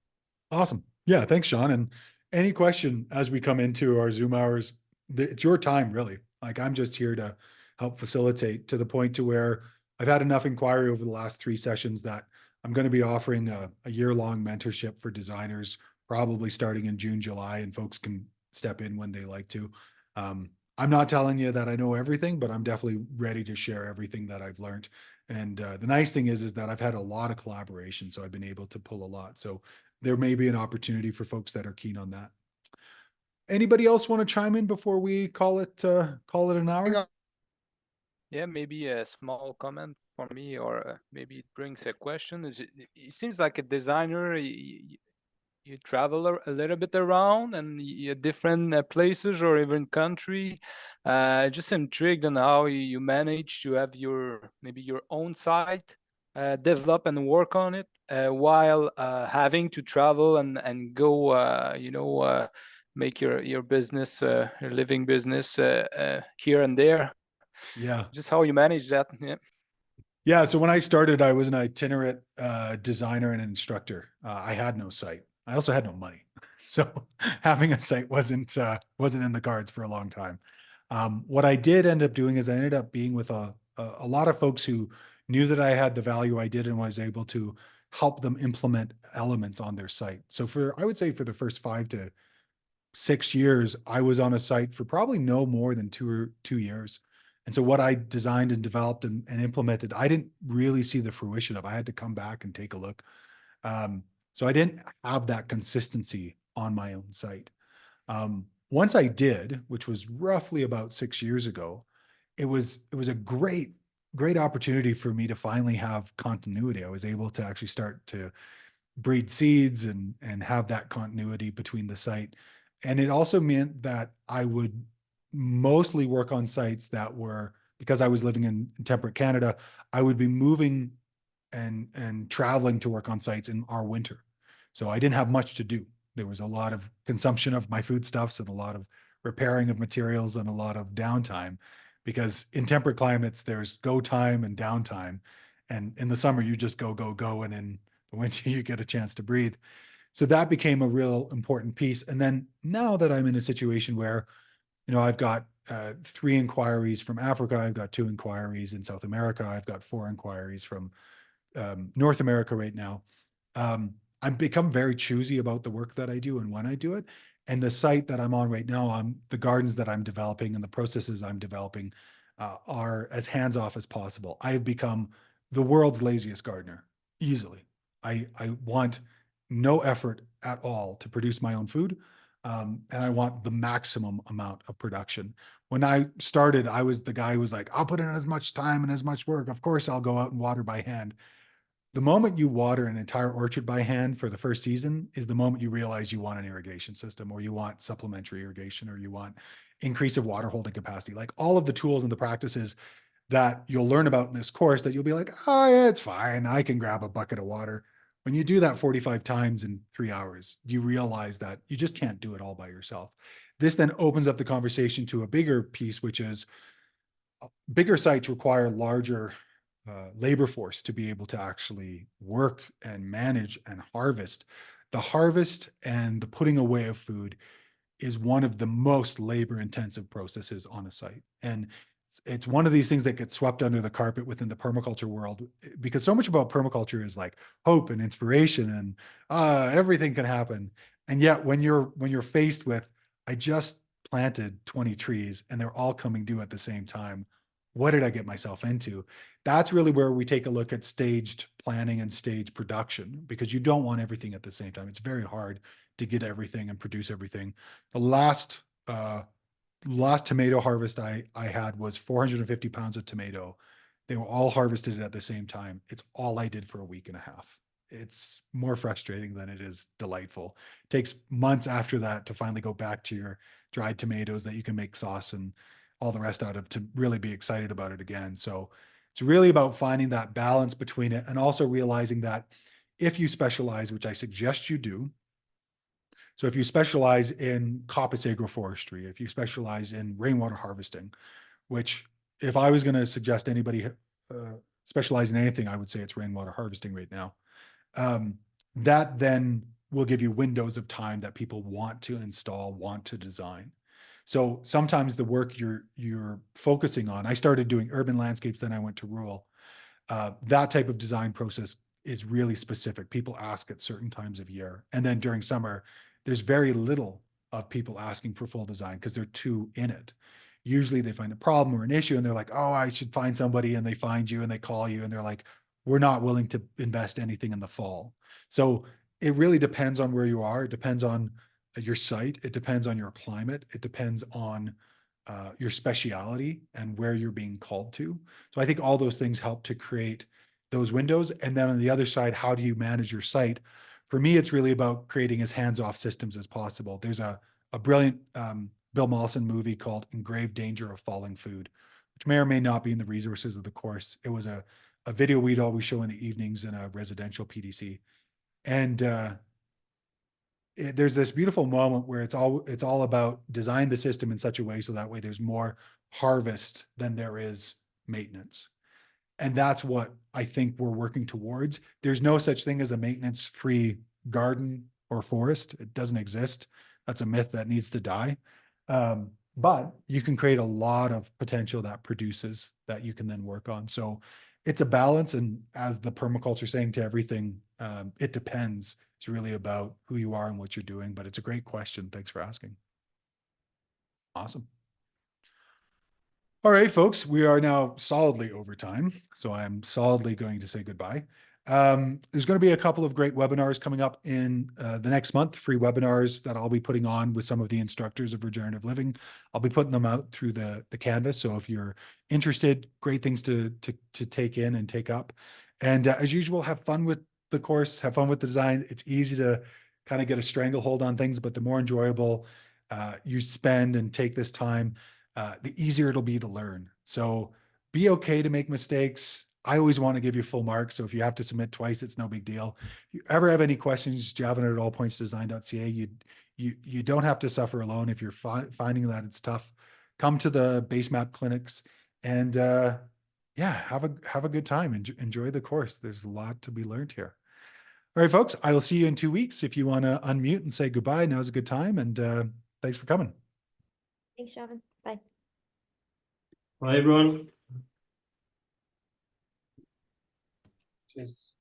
Awesome. Yeah, thanks, Sean. And any question as we come into our Zoom hours, it's your time, really. Like, I'm just here to help facilitate, to the point to where I've had enough inquiry over the last 3 sessions that I'm going to be offering a year-long mentorship for designers, probably starting in June, July, and folks can step in when they like to. I'm not telling you that I know everything, but I'm definitely ready to share everything that I've learned. And the nice thing is that I've had a lot of collaboration, so I've been able to pull a lot. So there may be an opportunity for folks that are keen on that. Anybody else want to chime in before we call it an hour? Hang on. Yeah, maybe a small comment for me, or maybe it brings a question. It seems like a designer, you travel a little bit around and different places or even country. Just intrigued on how you manage to have maybe your own site, develop and work on it while having to travel and go, make your business, your living business here and there. Yeah. Just how you manage that. Yeah. Yeah. So when I started, I was an itinerant designer and instructor. I had no site. I also had no money. So having a site wasn't in the cards for a long time. What I did end up doing is I ended up being with a lot of folks who knew that I had the value I did and was able to help them implement elements on their site. So I would say for the first 5 to 6 years, I was on a site for probably no more than 2 years. And so what I designed and developed and implemented, I didn't really see the fruition of. I had to come back and take a look. So I didn't have that consistency on my own site. Once I did, which was roughly about 6 years ago, it was a great opportunity for me to finally have continuity. I was able to actually start to breed seeds and have that continuity between the site. And it also meant that I would mostly work on sites that were, because I was living in temperate Canada, I would be moving and traveling to work on sites in our winter. So I didn't have much to do. There was a lot of consumption of my foodstuffs and a lot of repairing of materials and a lot of downtime, because in temperate climates, there's go time and downtime. And in the summer, you just go, go, go. And in the winter, you get a chance to breathe. So that became a real important piece. And then now that I'm in a situation where, I've got 3 inquiries from Africa, I've got 2 inquiries in South America, I've got 4 inquiries from North America right now. I've become very choosy about the work that I do and when I do it. And the site that I'm on right now, the gardens that I'm developing and the processes I'm developing are as hands-off as possible. I've become the world's laziest gardener, easily. I want no effort at all to produce my own food. And I want the maximum amount of production. When I started, I was the guy who was like, I'll put in as much time and as much work. Of course, I'll go out and water by hand. The moment you water an entire orchard by hand for the first season is the moment you realize you want an irrigation system, or you want supplementary irrigation, or you want increase of water holding capacity. Like all of the tools and the practices that you'll learn about in this course that you'll be like, oh yeah, it's fine. I can grab a bucket of water. When you do that 45 times in 3 hours, you realize that you just can't do it all by yourself. This then opens up the conversation to a bigger piece, which is bigger sites require larger labor force to be able to actually work and manage and harvest. The harvest and the putting away of food is one of the most labor intensive processes on a site. And it's one of these things that gets swept under the carpet within the permaculture world, because so much about permaculture is like hope and inspiration and everything can happen. And yet when you're faced with, I just planted 20 trees and they're all coming due at the same time, what did I get myself into? That's really where we take a look at staged planning and staged production, because you don't want everything at the same time. It's very hard to get everything and produce everything. The last tomato harvest I had was 450 pounds of tomato. They were all harvested at the same time. It's all I did for a week and a half. It's more frustrating than it is delightful. It takes months after that to finally go back to your dried tomatoes that you can make sauce and all the rest out of, to really be excited about it again. So it's really about finding that balance between it, and also realizing that if you specialize, which I suggest you do, so if you specialize in coppice agroforestry, if you specialize in rainwater harvesting, which if I was going to suggest anybody specialize in anything, I would say it's rainwater harvesting right now. That then will give you windows of time that people want to install, want to design. So sometimes the work you're focusing on, I started doing urban landscapes, then I went to rural. That type of design process is really specific. People ask at certain times of year. And then during summer, there's very little of people asking for full design because they're too in it. Usually they find a problem or an issue and they're like, oh, I should find somebody, and they find you and they call you and they're like, we're not willing to invest anything in the fall. So it really depends on where you are. It depends on your site. It depends on your climate. It depends on your speciality and where you're being called to. So I think all those things help to create those windows. And then on the other side, how do you manage your site? For me, it's really about creating as hands-off systems as possible. There's a brilliant Bill Mollison movie called In Grave Danger of Falling Food, which may or may not be in the resources of the course. It was a video we'd always show in the evenings in a residential PDC. And there's this beautiful moment where it's all about design the system in such a way so that way there's more harvest than there is maintenance. And that's what I think we're working towards. There's no such thing as a maintenance-free garden or forest. It doesn't exist. That's a myth that needs to die. But you can create a lot of potential that produces that you can then work on. So it's a balance. And as the permaculture saying to everything, it depends. It's really about who you are and what you're doing. But it's a great question. Thanks for asking. Awesome. All right, folks, we are now solidly over time, so I'm solidly going to say goodbye. There's going to be a couple of great webinars coming up in the next month, free webinars that I'll be putting on with some of the instructors of regenerative living. I'll be putting them out through the Canvas. So if you're interested, great things to take in and take up. And as usual, have fun with the course, have fun with the design. It's easy to kind of get a stranglehold on things, but the more enjoyable you spend and take this time, the easier it'll be to learn. So be okay to make mistakes. I always want to give you full marks. So if you have to submit twice, it's no big deal. If you ever have any questions, javin@allpointsdesign.ca. You don't have to suffer alone. If you're finding that it's tough, come to the base map clinics and yeah, have a good time. Enjoy the course. There's a lot to be learned here. All right, folks, I will see you in 2 weeks. If you want to unmute and say goodbye, now's a good time. And thanks for coming. Thanks, Javin. Bye. Bye, everyone. Cheers.